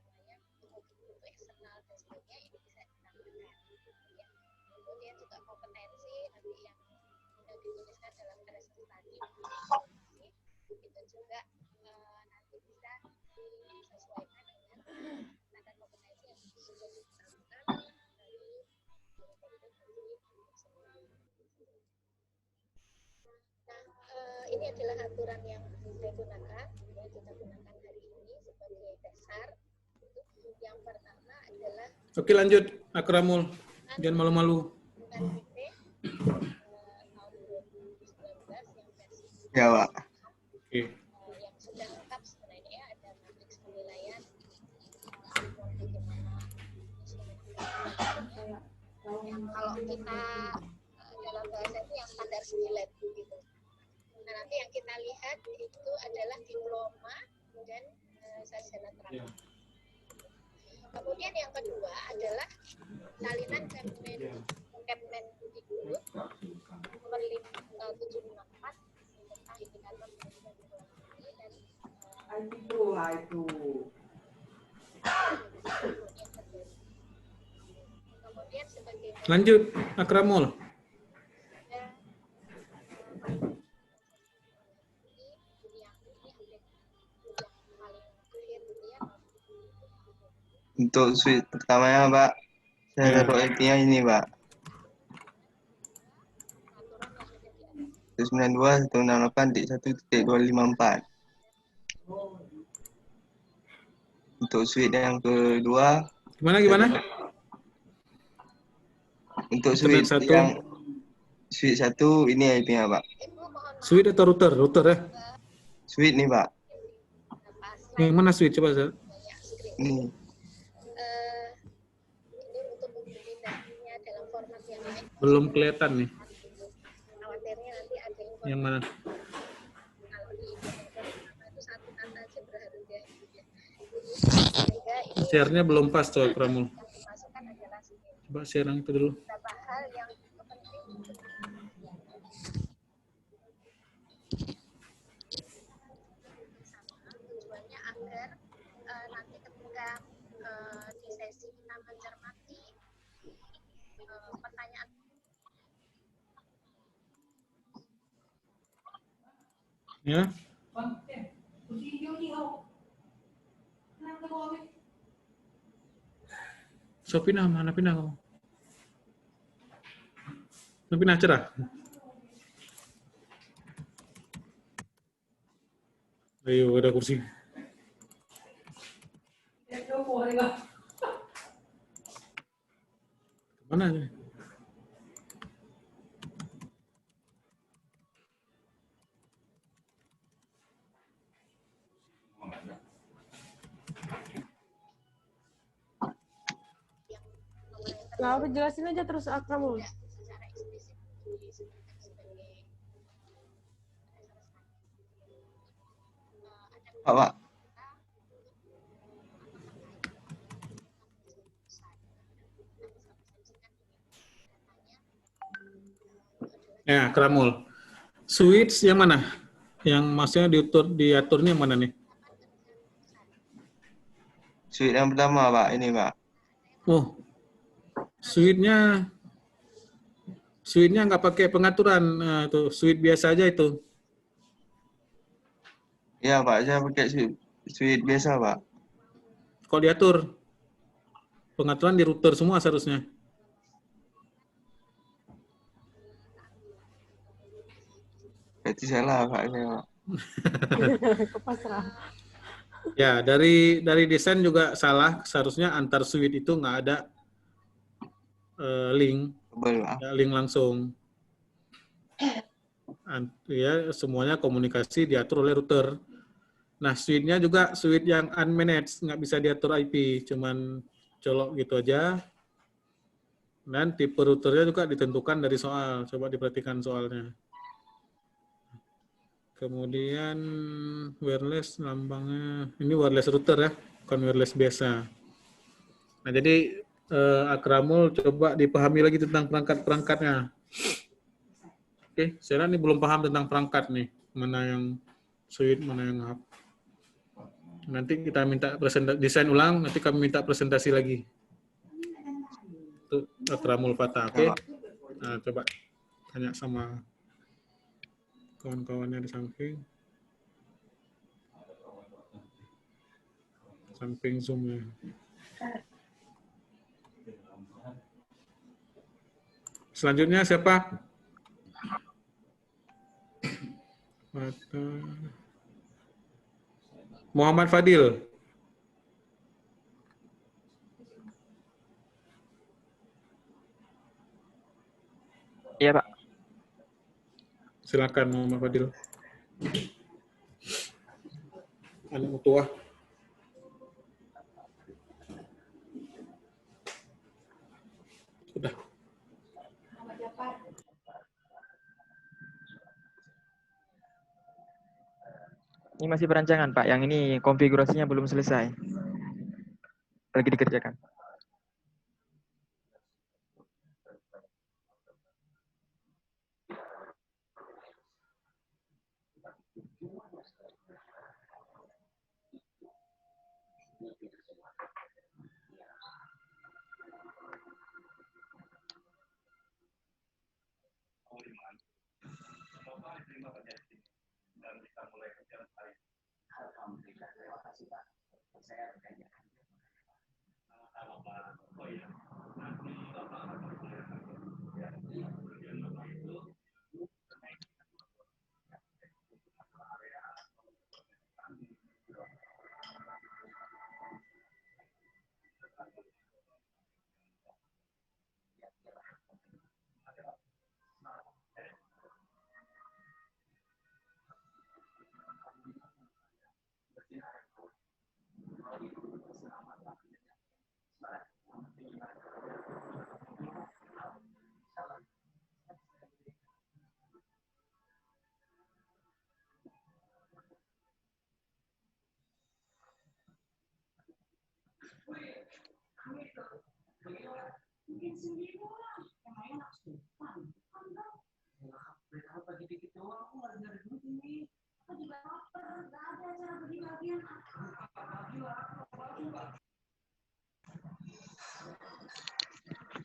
[SPEAKER 6] namanya buku eksternal dan sebagainya, ini bisa ditambahkan ya. Kemudian juga kompetensi nanti yang sudah dituliskan dalam tracer tadi itu juga nanti bisa disesuaikan dengan standar kompetensi yang sudah ditetapkan dari ini adalah aturan yang saya gunakan ya, kita gunakan hari ini sebagai dasar. Yang pertama adalah
[SPEAKER 1] Oke, lanjut Akramul. Jangan malu-malu.
[SPEAKER 6] UNPP tahun 2019 yang versi
[SPEAKER 7] Ya, Pak.
[SPEAKER 1] Oke.
[SPEAKER 6] yang sudah lengkap sebenarnya ada matriks penilaian kalau kita dalam bahasa itu yang standar 9 gitu. Nah nanti yang kita lihat itu adalah diploma dan sarjana terakhir.
[SPEAKER 1] Ya.
[SPEAKER 6] Kemudian yang kedua adalah salinan Kemendikbud nomor 754 tentang indikator pendidikan berkualitas dan kemudian sebagai
[SPEAKER 1] Lanjut, Akramul.
[SPEAKER 7] Untuk suite pertamanya, Pak, saya taruh IP-nya ini, Pak. 192.168.1.254. Untuk suite yang kedua,
[SPEAKER 1] Gimana?
[SPEAKER 7] untuk
[SPEAKER 1] Internet
[SPEAKER 7] suite
[SPEAKER 1] satu.
[SPEAKER 7] yang suite 1 ini IP-nya, Pak.
[SPEAKER 1] Suite atau router? Router ya?
[SPEAKER 7] Suite nih, Pak.
[SPEAKER 1] Yang mana suite? Coba saya.
[SPEAKER 7] Ini.
[SPEAKER 6] ini untuk memindahkannya dalam format yang lain.
[SPEAKER 1] Belum kelihatan nih.
[SPEAKER 6] Khawatirnya nanti ada informasi
[SPEAKER 1] Yang mana?
[SPEAKER 6] kalau di itu satu kata aja berharga. Sehingga ini
[SPEAKER 1] Share-nya belum pas tuh, Akramul.
[SPEAKER 6] yang dimasukkan adalah
[SPEAKER 1] Coba share yang itu dulu.
[SPEAKER 6] beberapa hal yang penting untuk tujuannya agar nanti ketika di sesi kita mencermati pertanyaan
[SPEAKER 1] Ya. So pindah, mana pindah kamu? Mau pindah cerah? Ayo, ada kursi. Mana aja?
[SPEAKER 2] Nggak apa, jelasin aja terus Akramul.
[SPEAKER 6] secara eksplisit disebutkan sebagai
[SPEAKER 7] Pak.
[SPEAKER 1] Ya, Akramul. Switch yang mana? Yang maksudnya diaturnya yang mana nih?
[SPEAKER 7] Suite yang pertama, Pak. Ini, Pak.
[SPEAKER 1] Oh, suite-nya nggak pakai pengaturan, tuh suite biasa aja itu.
[SPEAKER 7] Iya, Pak. Saya pakai suite biasa, Pak.
[SPEAKER 1] Kalau diatur pengaturan di router semua seharusnya.
[SPEAKER 7] Berarti salah, Pak. Saya, Pak.
[SPEAKER 2] Kepasrah.
[SPEAKER 1] Ya, dari desain juga salah. Seharusnya antar suite itu nggak ada link,
[SPEAKER 7] Tebal, Pak.
[SPEAKER 1] ya, link langsung. Ya, semuanya komunikasi diatur oleh router. Nah, suite-nya juga suite yang unmanaged, nggak bisa diatur IP, cuman colok gitu aja. Dan tipe routernya juga ditentukan dari soal. Coba diperhatikan soalnya. Kemudian wireless lambangnya, ini wireless router ya, bukan wireless biasa. Nah, jadi Akramul coba dipahami lagi tentang perangkat-perangkatnya. Oke, saya ini belum paham tentang perangkat nih, mana yang suite, mana yang hub. Nanti kita minta desain ulang, nanti kami minta presentasi lagi. Itu Akramul Fatah, oke? Nah, coba tanya sama kawan-kawannya di samping Zoom-nya. Selanjutnya siapa? Muhammad Fadil.
[SPEAKER 8] Iya, Pak.
[SPEAKER 1] Silakan Muhammad Fadil. Anak tua. Sudah.
[SPEAKER 8] Ini masih perancangan, Pak. Yang ini konfigurasinya belum selesai. lagi dikerjakan.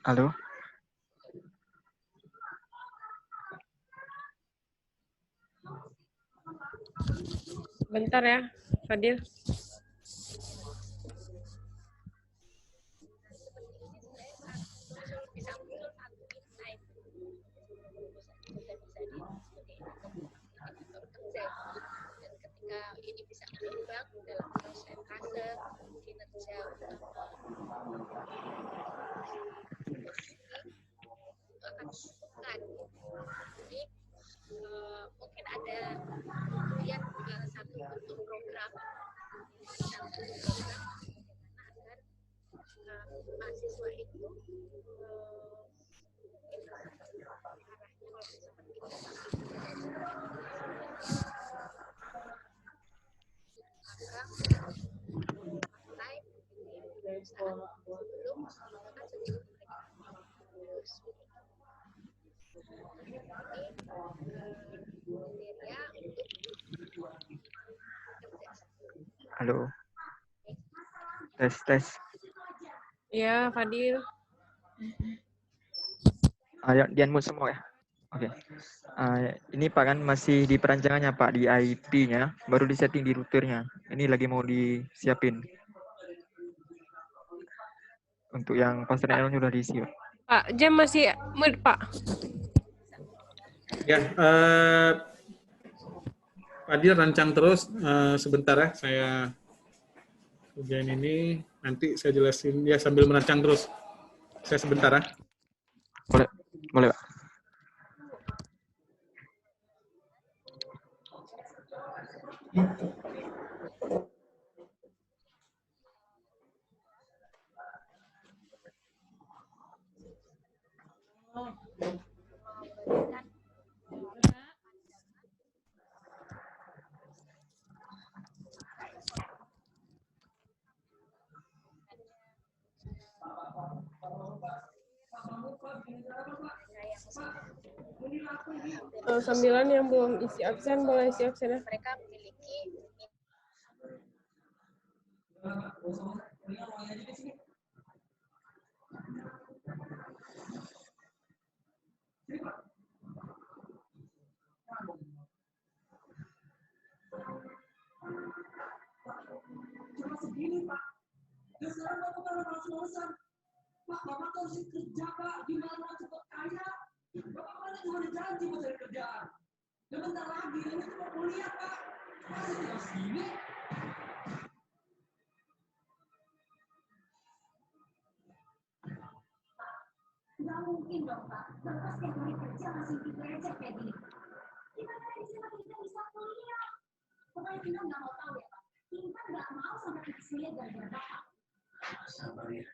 [SPEAKER 8] Halo.
[SPEAKER 2] Bentar ya, Fadil.
[SPEAKER 6] Bisa muncul satu insight kerja, dan ketika ini bisa berimbang dalam persentase kinerja utama itu akan menentukan. Jadi mungkin ada kemudian satu bentuk program bagaimana agar mahasiswa itu arahnya kalau seperti itu partai sebelum menggunakan sebelum mereka lulus. Ini kriteria untuk kerja.
[SPEAKER 8] Halo. Tes.
[SPEAKER 2] Ya, Fadil.
[SPEAKER 8] Ayo, di-unmute semua ya. Oke. Ini Pak kan masih di perancangannya Pak, di IP-nya, baru di-setting di routernya. Ini lagi mau disiapin. Untuk yang pasarnya udah diisi.
[SPEAKER 2] Pak, jam masih mute, Pak.
[SPEAKER 1] Ya, Fadil rancang terus sebentar ya, saya kerjain ini, nanti saya jelasin ya sambil merancang terus. Saya sebentar ya.
[SPEAKER 8] Boleh Pak.
[SPEAKER 2] Sambilan yang belum isi absen, boleh isi absen ya.
[SPEAKER 6] Mereka memiliki
[SPEAKER 9] cuma segini Pak. Dan sekarang Bapak kalau langsung Pak, Bapak harus kerja Pak, gimana cepat kaya? Bapak mana cuma janji mau cari kerjaan. Dan bentar lagi ini cuma kuliah Pak. Masa tinggal segini?
[SPEAKER 3] Nggak mungkin dong Pak, Bapak setiap hari kerja masih receh kayak gini. Gimana bisa kita bisa kuliah? Pokoknya kita nggak mau tahu ya Pak. Kita nggak mau sampai kuliah gara-gara Bapak.
[SPEAKER 9] Sabar ya.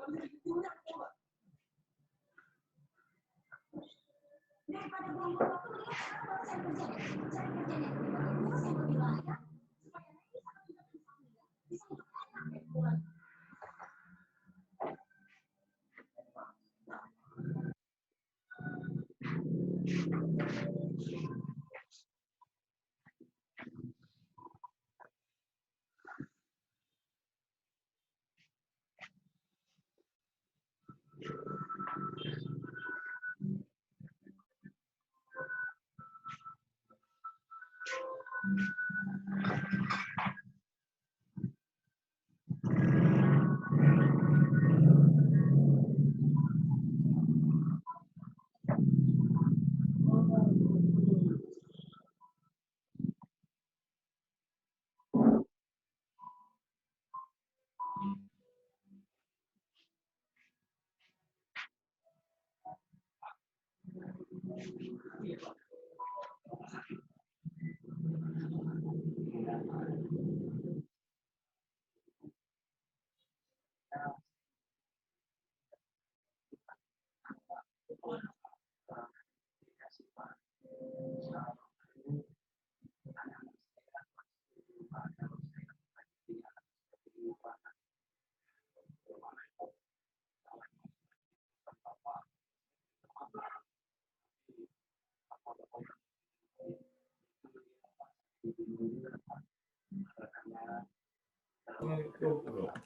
[SPEAKER 9] Daripada buang waktu, mendingan sekarang baru saya kerjain. Cari kerjanya. Terus yang lebih layak, supaya nanti saat kita bisa untuk enak ya buat.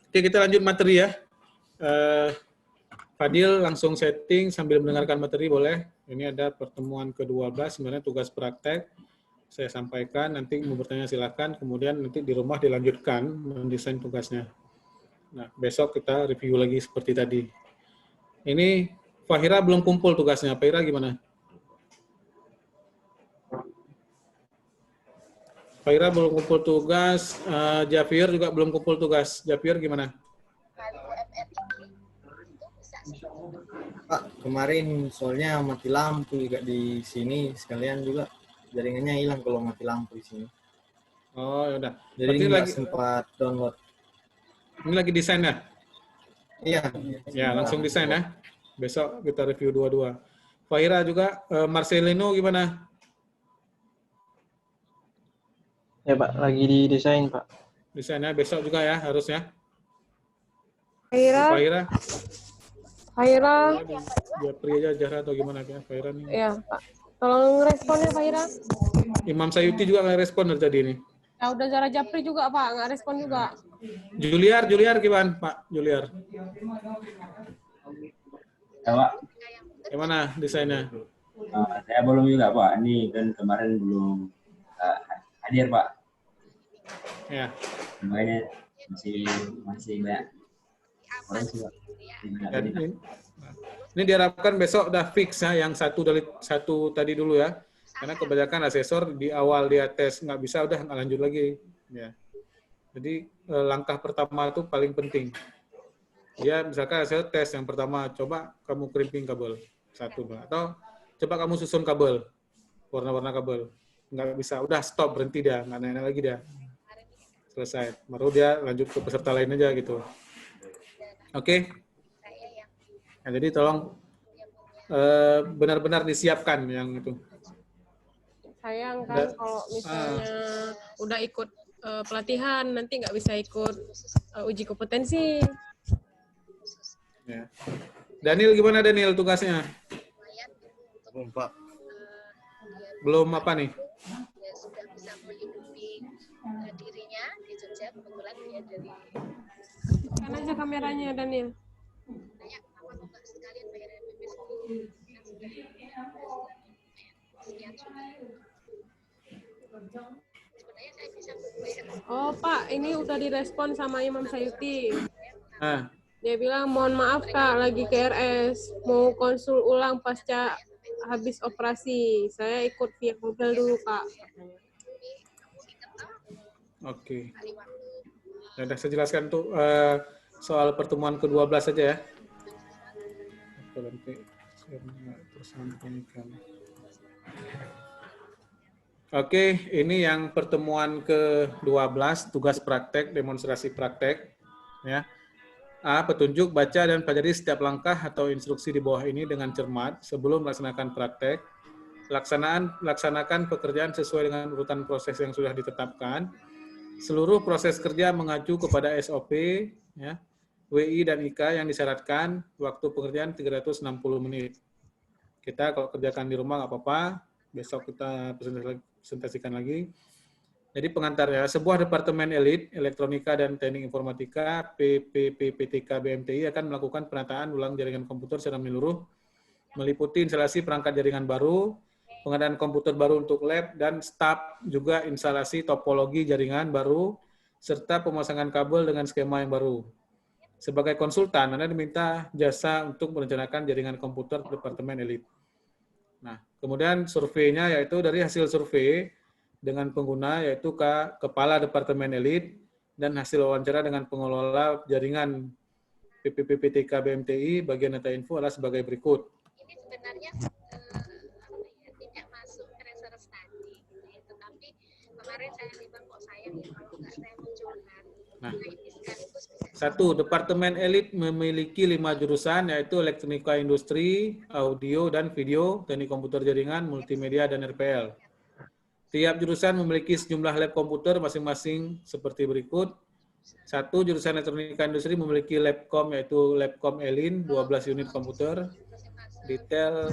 [SPEAKER 1] Oke, kita lanjut materi ya. Fadil langsung setting sambil mendengarkan materi boleh. Ini ada pertemuan ke-12, sebenarnya tugas praktek. Saya sampaikan, nanti mau bertanya silakan, kemudian nanti di rumah dilanjutkan mendesain tugasnya. Nah, besok kita review lagi seperti tadi. Ini Fahira belum kumpul tugasnya. Fahira gimana? Fahira belum kumpul tugas, Jafir juga belum kumpul tugas. Jafir gimana?
[SPEAKER 10] Pak, kemarin soalnya mati lampu juga di sini, sekalian juga jaringannya hilang kalau mati lampu di sini.
[SPEAKER 1] Oh, ya udah.
[SPEAKER 10] Jadi
[SPEAKER 1] Berarti
[SPEAKER 10] nggak
[SPEAKER 1] lagi
[SPEAKER 10] sempat download.
[SPEAKER 1] ini lagi desain ya?
[SPEAKER 10] Iya.
[SPEAKER 1] Ya, langsung desain ya. Besok kita review dua-dua. Fahira juga, Marcelino gimana?
[SPEAKER 11] Ya Pak, lagi di desain Pak.
[SPEAKER 1] Desainnya besok juga ya, harusnya.
[SPEAKER 2] Fahira.
[SPEAKER 1] Japri aja, Jahra atau gimana ya, Fahira nih.
[SPEAKER 2] Iya, Pak. Tolong responnya, Fahira.
[SPEAKER 1] Imam Sayuti juga nggak respon dari tadi ini.
[SPEAKER 2] Ya udah Zara Japri juga, Pak. Nggak respon juga.
[SPEAKER 1] Juliar gimana, Pak? Juliar.
[SPEAKER 12] Ya, Pak.
[SPEAKER 1] Gimana desainnya?
[SPEAKER 12] Saya belum juga, Pak. Ini kan kemarin belum hadir, Pak.
[SPEAKER 1] Ya.
[SPEAKER 12] Makanya masih banyak orang sih, Pak.
[SPEAKER 1] Ini diharapkan besok udah fix ya, yang satu tadi dulu ya. Karena kebanyakan asesor di awal dia tes nggak bisa, udah nggak lanjut lagi. Ya. Jadi langkah pertama itu paling penting. Ya, misalkan asesor tes yang pertama, coba kamu crimping kabel satu, atau coba kamu susun kabel, warna-warna kabel. Nggak bisa, udah stop, berhenti dia, nggak nanya lagi dia. Selesai. Baru dia lanjut ke peserta lain aja gitu. Oke? Nah, jadi tolong benar-benar disiapkan yang itu.
[SPEAKER 2] Sayang kan kalau misalnya udah ikut pelatihan, nanti nggak bisa ikut uji kompetensi.
[SPEAKER 1] Ya. Daniel gimana Daniel tugasnya?
[SPEAKER 10] Belum Pak.
[SPEAKER 1] Belum apa nih?
[SPEAKER 6] Dia sudah bisa menghidupi dirinya di Jogja, kebetulan dia dari
[SPEAKER 2] Kan aja kameranya Daniel.
[SPEAKER 6] banyak kenapa kok nggak sekalian bayar MPP kan sudah sekian sudah. Sebenarnya saya bisa bayar.
[SPEAKER 2] Oh Pak, ini udah direspon sama Imam Sayuti.
[SPEAKER 1] Ah.
[SPEAKER 2] Dia bilang, mohon maaf Kak, lagi KRS. Mau konsul ulang pasca habis operasi. Saya ikut via Google dulu Kak.
[SPEAKER 1] Oke. Ya, udah saya jelaskan tuh soal pertemuan ke-12 saja ya. Oke, ini yang pertemuan ke-12, tugas praktek, demonstrasi praktek. Ya. A. Petunjuk, baca dan pelajari setiap langkah atau instruksi di bawah ini dengan cermat sebelum melaksanakan praktek. Laksanakan pekerjaan sesuai dengan urutan proses yang sudah ditetapkan. Seluruh proses kerja mengacu kepada SOP, ya, WI dan IK yang disyaratkan. Waktu pekerjaan 360 menit. Kita kalau kerjakan di rumah nggak apa-apa. Besok kita presentasikan lagi. Jadi pengantarnya, sebuah departemen elit, elektronika dan teknik informatika, PPPTK BMTI akan melakukan penataan ulang jaringan komputer secara menyeluruh, meliputi instalasi perangkat jaringan baru, pengadaan komputer baru untuk lab, dan staf juga instalasi topologi jaringan baru, serta pemasangan kabel dengan skema yang baru. Sebagai konsultan, Anda diminta jasa untuk merencanakan jaringan komputer departemen elit. Nah, kemudian surveinya yaitu dari hasil survei dengan pengguna yaitu kepala departemen elit dan hasil wawancara dengan pengelola jaringan PPPTK BMTI bagian data info adalah sebagai berikut.
[SPEAKER 6] Ini sebenarnya tidak masuk research tadi, tetapi kemarin saya di bangkok saya kalau nggak saya munculkan.
[SPEAKER 1] Nah, 1. Departemen elit memiliki 5 jurusan yaitu elektronika industri, audio dan video, teknik komputer jaringan, multimedia dan RPL. Tiap jurusan memiliki sejumlah lab komputer masing-masing seperti berikut. 1. Jurusan elektronika industri memiliki labcom yaitu labcom Elin 12 unit komputer. Detail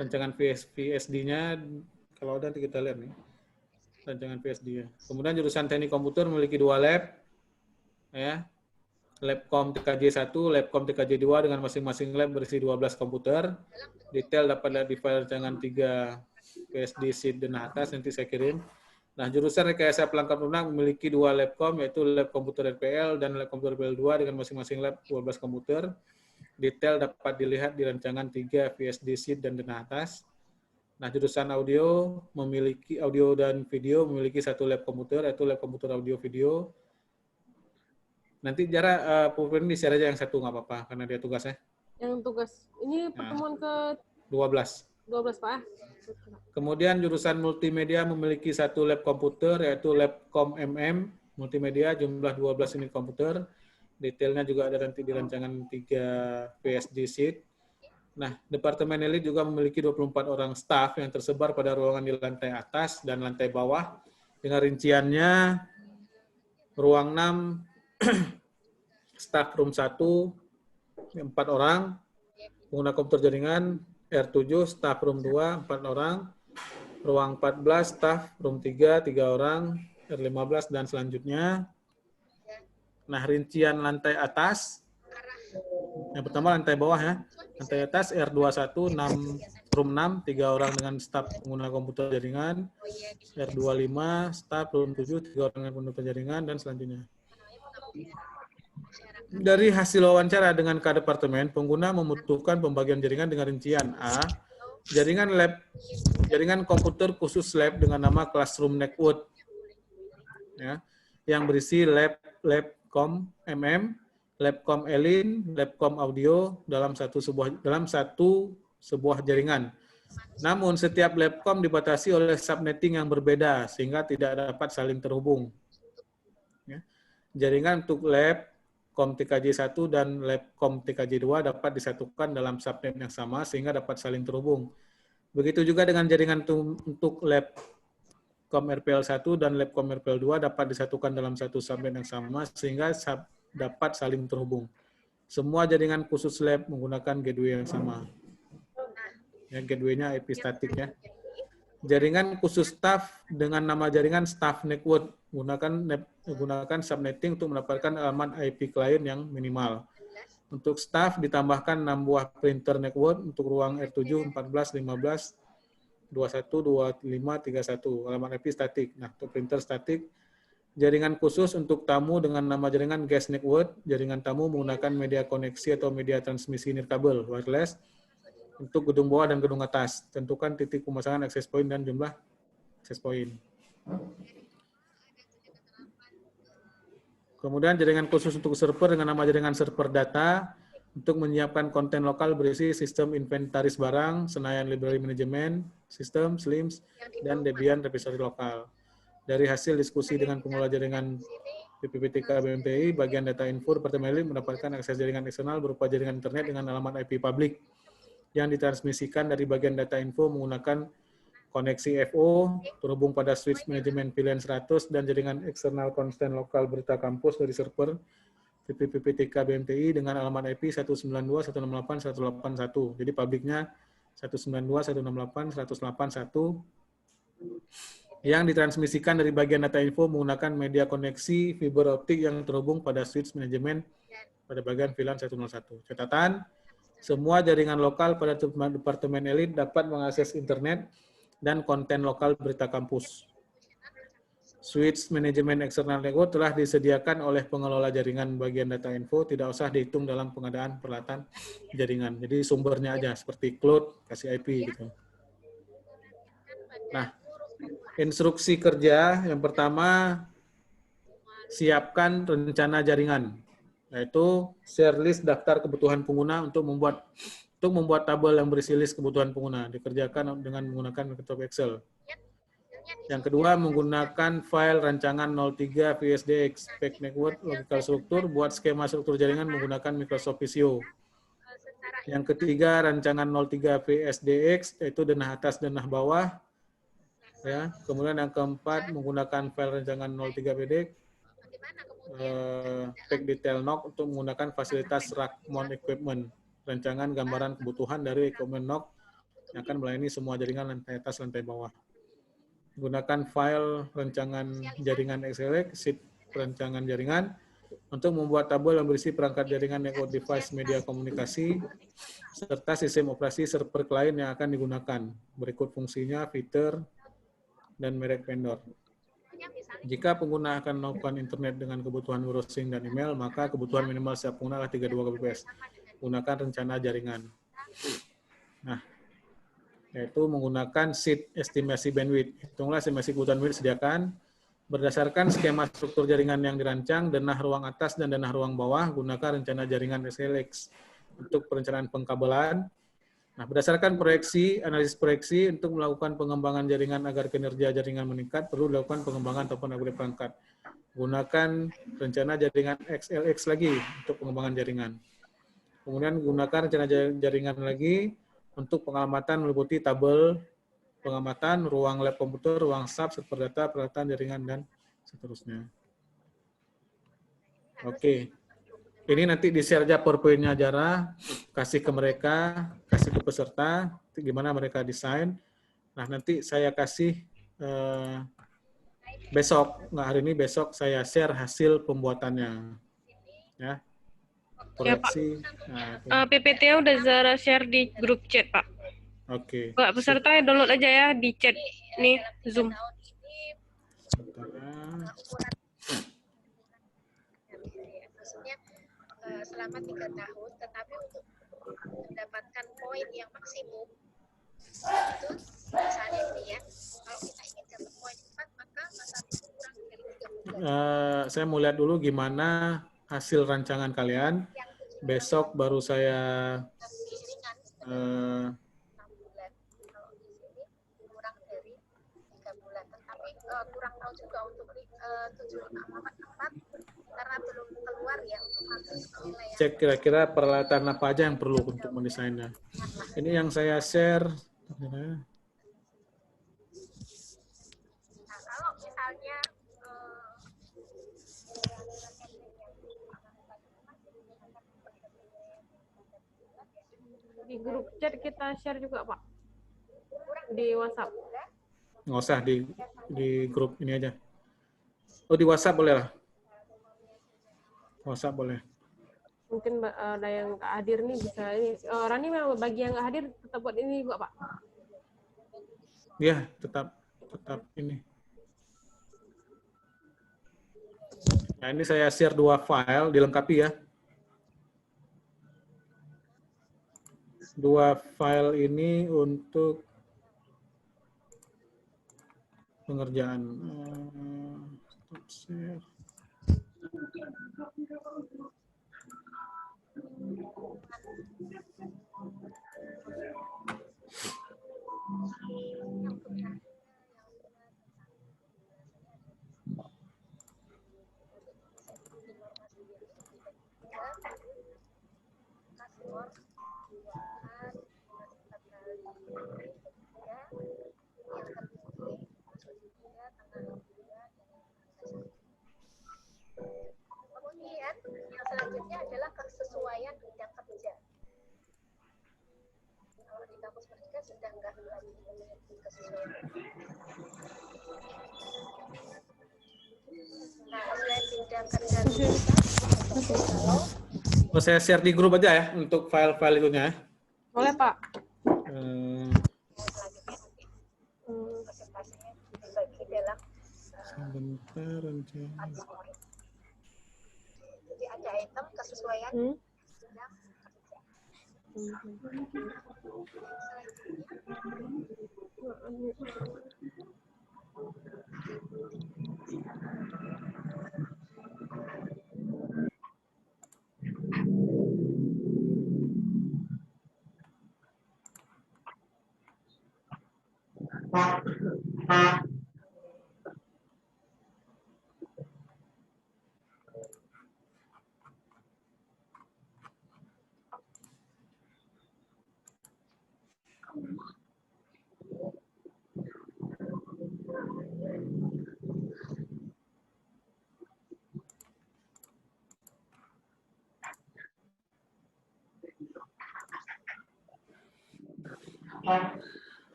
[SPEAKER 1] rancangan VSD-nya kalau ada nanti kita lihat nih. Rancangan VSD-nya. Kemudian jurusan teknik komputer memiliki 2 lab. Ya. Labcom TKJ 1, Labcom TKJ 2 dengan masing-masing lab berisi 12 komputer. Detail dapat lihat di file rancangan 3 PSD sheet dan atas nanti saya kirim. Nah, jurusan rekayasa pelengkap lunak memiliki 2 labcom yaitu lab komputer RPL dan lab komputer RPL 2 dengan masing-masing lab 12 komputer. Detail dapat dilihat di rancangan 3 PSD sheet dan denah atas. Nah, jurusan audio memiliki audio dan video memiliki 1 lab komputer yaitu lab komputer audio video. Nanti jarak PowerPoint di share aja yang 1 nggak apa-apa karena dia tugasnya.
[SPEAKER 2] Yang tugas ini pertemuan ke
[SPEAKER 1] 12.
[SPEAKER 2] 12 Pak.
[SPEAKER 1] Kemudian jurusan multimedia memiliki 1 lab komputer yaitu Labcom MM multimedia jumlah 12 unit komputer. Detailnya juga ada nanti di rancangan 3 PSD sheet. Nah, Departemen Elit juga memiliki 24 orang staf yang tersebar pada ruangan di lantai atas dan lantai bawah. Dengan rinciannya, ruang 6, staf room 1, 4 orang, pengguna komputer jaringan, R7, staf room 2, 4 orang, ruang 14, staf room 3, 3 orang, R15, dan selanjutnya. Nah, rincian lantai atas, yang pertama lantai bawah ya, lantai atas R21, 6, room 6, 3 orang dengan staf pengguna komputer jaringan, R25, staf room 7, 3 orang dengan komputer jaringan, dan selanjutnya. Dari hasil wawancara dengan K-Departemen, pengguna membutuhkan pembagian jaringan dengan rincian A, jaringan komputer khusus lab dengan nama Classroom Network, ya, yang berisi Labcom MM, Labcom Elin, Labcom Audio dalam satu sebuah jaringan. Namun setiap Labcom dibatasi oleh subnetting yang berbeda sehingga tidak dapat saling terhubung. Ya. Jaringan untuk Labcom TKJ 1 dan Labcom TKJ 2 dapat disatukan dalam subnet yang sama sehingga dapat saling terhubung. Begitu juga dengan jaringan untuk Labcom RPL 1 dan Labcom RPL 2 dapat disatukan dalam satu subnet yang sama sehingga dapat saling terhubung. Semua jaringan khusus lab menggunakan gateway yang sama. Ya, gateway-nya IP statik ya. Jaringan khusus staff dengan nama jaringan staff network menggunakan subnetting untuk mendapatkan alamat IP klien yang minimal. Untuk staff ditambahkan 6 buah printer network untuk ruang R7, 14, 15, 21, 25, 31 alamat IP statik. Nah, untuk printer statik, jaringan khusus untuk tamu dengan nama jaringan guest network, jaringan tamu menggunakan media koneksi atau media transmisi nirkabel wireless untuk gedung bawah dan gedung atas. Tentukan titik pemasangan access point dan jumlah access point. Kemudian jaringan khusus untuk server dengan nama jaringan server data untuk menyiapkan konten lokal berisi sistem inventaris barang, Senayan Library Management, sistem, SLIMS, dan Debian repository lokal. Dari hasil diskusi dengan pengelola jaringan PPPTK BMTI, bagian data info Departemen Elit mendapatkan akses jaringan eksternal berupa jaringan internet dengan alamat IP publik yang ditransmisikan dari bagian data info menggunakan koneksi FO terhubung pada switch manajemen pilihan 100 dan jaringan eksternal konstan lokal berita kampus dari server PPPTK BMTI dengan alamat IP 192.168.181. Jadi publiknya 192.168.181 yang ditransmisikan dari bagian data info menggunakan media koneksi fiber optik yang terhubung pada switch manajemen pada bagian VLAN 101. Catatan, semua jaringan lokal pada Departemen Elit dapat mengakses internet dan konten lokal berita kampus. Switch manajemen eksternal network telah disediakan oleh pengelola jaringan bagian data info, tidak usah dihitung dalam pengadaan peralatan jaringan. Jadi sumbernya aja, seperti cloud, kasih IP gitu. Nah, instruksi kerja yang pertama, siapkan rencana jaringan, yaitu share list daftar kebutuhan pengguna untuk membuat tabel yang berisi list kebutuhan pengguna, dikerjakan dengan menggunakan Microsoft Excel. Yang kedua, menggunakan file rancangan 03 VSDX, Spec Network Logical Struktur, buat skema struktur jaringan menggunakan Microsoft Visio. Yang ketiga, rancangan 03 VSDX, yaitu denah atas, denah bawah. Ya. Kemudian yang keempat, menggunakan file rancangan 03 VDX, Spec Detail NOC untuk menggunakan fasilitas rack mount equipment, rancangan gambaran kebutuhan dari equipment NOC yang akan melayani semua jaringan lantai atas, lantai bawah. Gunakan file rancangan jaringan XLX, sheet rancangan jaringan, untuk membuat tabel yang berisi perangkat jaringan network device media komunikasi, serta sistem operasi server klien yang akan digunakan. Berikut fungsinya, fitur, dan merek vendor. Jika pengguna akan melakukan internet dengan kebutuhan browsing dan email, maka kebutuhan minimal setiap pengguna adalah 32 Kbps. Gunakan rencana jaringan. Nah, yaitu menggunakan sheet estimasi bandwidth. Hitunglah estimasi kebutuhan bandwidth sediakan berdasarkan skema struktur jaringan yang dirancang, denah ruang atas dan denah ruang bawah, gunakan rencana jaringan SLX untuk perencanaan pengkabelan. Nah, berdasarkan proyeksi, analisis proyeksi untuk melakukan pengembangan jaringan agar kinerja jaringan meningkat, perlu dilakukan pengembangan ataupun upgrade perangkat. Gunakan rencana jaringan XLX lagi untuk pengembangan jaringan. Kemudian gunakan rencana jaringan lagi untuk pengamatan meliputi tabel pengamatan, ruang lab komputer, ruang sub, server data, peralatan jaringan, dan seterusnya. Oke. Ini nanti di-share aja PowerPoint-nya Jara, kasih ke mereka, kasih ke peserta, gimana mereka desain. Nah, nanti saya kasih besok, nggak hari ini, besok saya share hasil pembuatannya. Ya. Proyeksi.
[SPEAKER 2] Nah, PPT-nya udah Zara share di grup chat, Pak.
[SPEAKER 1] Oke.
[SPEAKER 2] Pak peserta download aja ya di chat nih Zoom.
[SPEAKER 6] Maksudnya selama 3 tahun, tetapi untuk mendapatkan poin yang maksimum itu misalnya ini ya, kalau kita ingin dapat poin 4 maka masa kurang dari 3 bulan.
[SPEAKER 1] Saya mau lihat dulu gimana hasil rancangan kalian. Besok baru saya
[SPEAKER 6] kurang tahu juga untuk 7544 karena belum keluar ya untuk penilaian.
[SPEAKER 1] Cek kira-kira peralatan apa aja yang perlu untuk mendesainnya. Ini yang saya share.
[SPEAKER 6] Nah, kalau misalnya
[SPEAKER 2] di grup chat kita share juga, Pak. Di WhatsApp.
[SPEAKER 1] Nggak usah di grup ini aja. Oh, di WhatsApp boleh lah. WhatsApp boleh.
[SPEAKER 2] Mungkin ada yang nggak hadir nih bisa ini. Rani memang bagi yang nggak hadir tetap buat ini juga, Pak.
[SPEAKER 1] Iya, tetap ini. Nah, ini saya share 2 file, dilengkapi ya. 2 file ini untuk pengerjaan. Stop share.
[SPEAKER 6] nomor 24 kali 3 yang tertinggi masuk juga tanggal 2 dan tanggal 1. Kemudian yang selanjutnya adalah kesesuaian bidang kerja. Kalau di kampus Merdeka sudah enggak lagi memiliki kesesuaian. Nah, selain bidang kerja kalau
[SPEAKER 1] Oh, saya share di grup aja ya untuk file-file itunya.
[SPEAKER 2] Boleh, Pak.
[SPEAKER 6] presentasinya dibagi dalam
[SPEAKER 1] Sebentar aja.
[SPEAKER 6] kategori. Jadi ada item kesesuaian bidang kerja.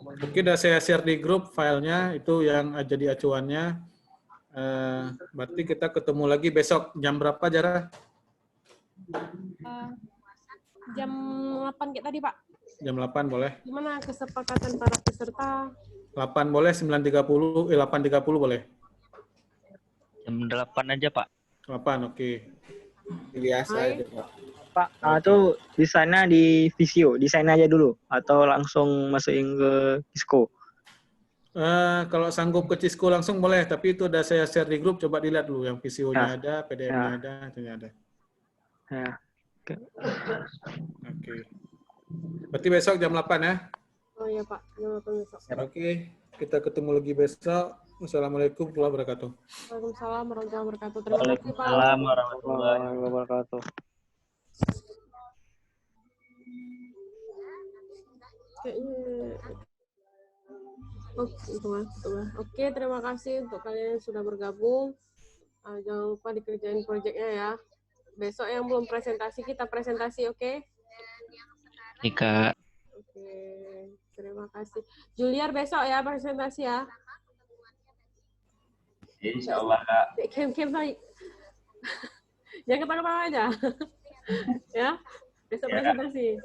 [SPEAKER 1] Mungkin udah saya share di grup filenya, itu yang jadi acuannya. Berarti kita ketemu lagi besok jam berapa, Jara?
[SPEAKER 2] Jam 8 kayak tadi, Pak.
[SPEAKER 1] Jam 8 boleh?
[SPEAKER 2] Gimana kesepakatan para peserta?
[SPEAKER 1] 8 boleh, 9.30, 8.30 boleh?
[SPEAKER 5] Jam 8 aja, Pak.
[SPEAKER 1] 8, oke.
[SPEAKER 10] Biasa aja, Pak.
[SPEAKER 11] Pak, itu desainnya di Visio, desain aja dulu atau langsung masukin ke Cisco?
[SPEAKER 1] Kalau sanggup ke Cisco langsung boleh, tapi itu udah saya share di grup, coba dilihat dulu yang VCO-nya ada, PDF-nya ada, itunya ada.
[SPEAKER 11] Ya.
[SPEAKER 1] Oke. Berarti besok jam 8 ya?
[SPEAKER 2] Oh iya, Pak. Jam 8 besok.
[SPEAKER 1] Oke, kita ketemu lagi besok. Wassalamualaikum warahmatullahi wabarakatuh.
[SPEAKER 2] Waalaikumsalam warahmatullahi wabarakatuh. Terima kasih, Pak.
[SPEAKER 5] Waalaikumsalam warahmatullahi wabarakatuh.
[SPEAKER 2] Oke, terima kasih untuk kalian yang sudah bergabung. Jangan lupa dikerjain proyeknya ya. Besok yang belum presentasi, kita presentasi, oke?
[SPEAKER 5] Nih, Kak.
[SPEAKER 2] Oke, terima kasih. Juliar besok ya presentasi ya.
[SPEAKER 12] Insya Allah, Kak.
[SPEAKER 2] Kem baik. Jangan ketawa-ketawa aja. Ya, besok
[SPEAKER 12] Ya,
[SPEAKER 2] presentasi.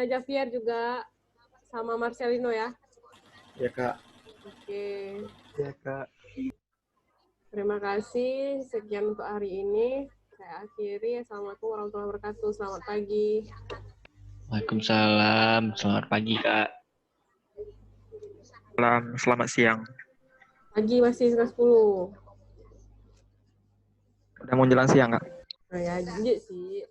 [SPEAKER 2] Javier juga sama Marcelino ya.
[SPEAKER 10] Ya, Kak.
[SPEAKER 2] Oke.
[SPEAKER 11] Ya, Kak.
[SPEAKER 2] Terima kasih. Sekian untuk hari ini. Saya akhiri. Assalamualaikum warahmatullahi wabarakatuh. Selamat pagi.
[SPEAKER 5] Waalaikumsalam. Selamat pagi, Kak.
[SPEAKER 8] Selamat siang.
[SPEAKER 2] Pagi masih setengah 10.
[SPEAKER 8] Udah mau jelang siang, Kak.
[SPEAKER 2] Nah ya, sih.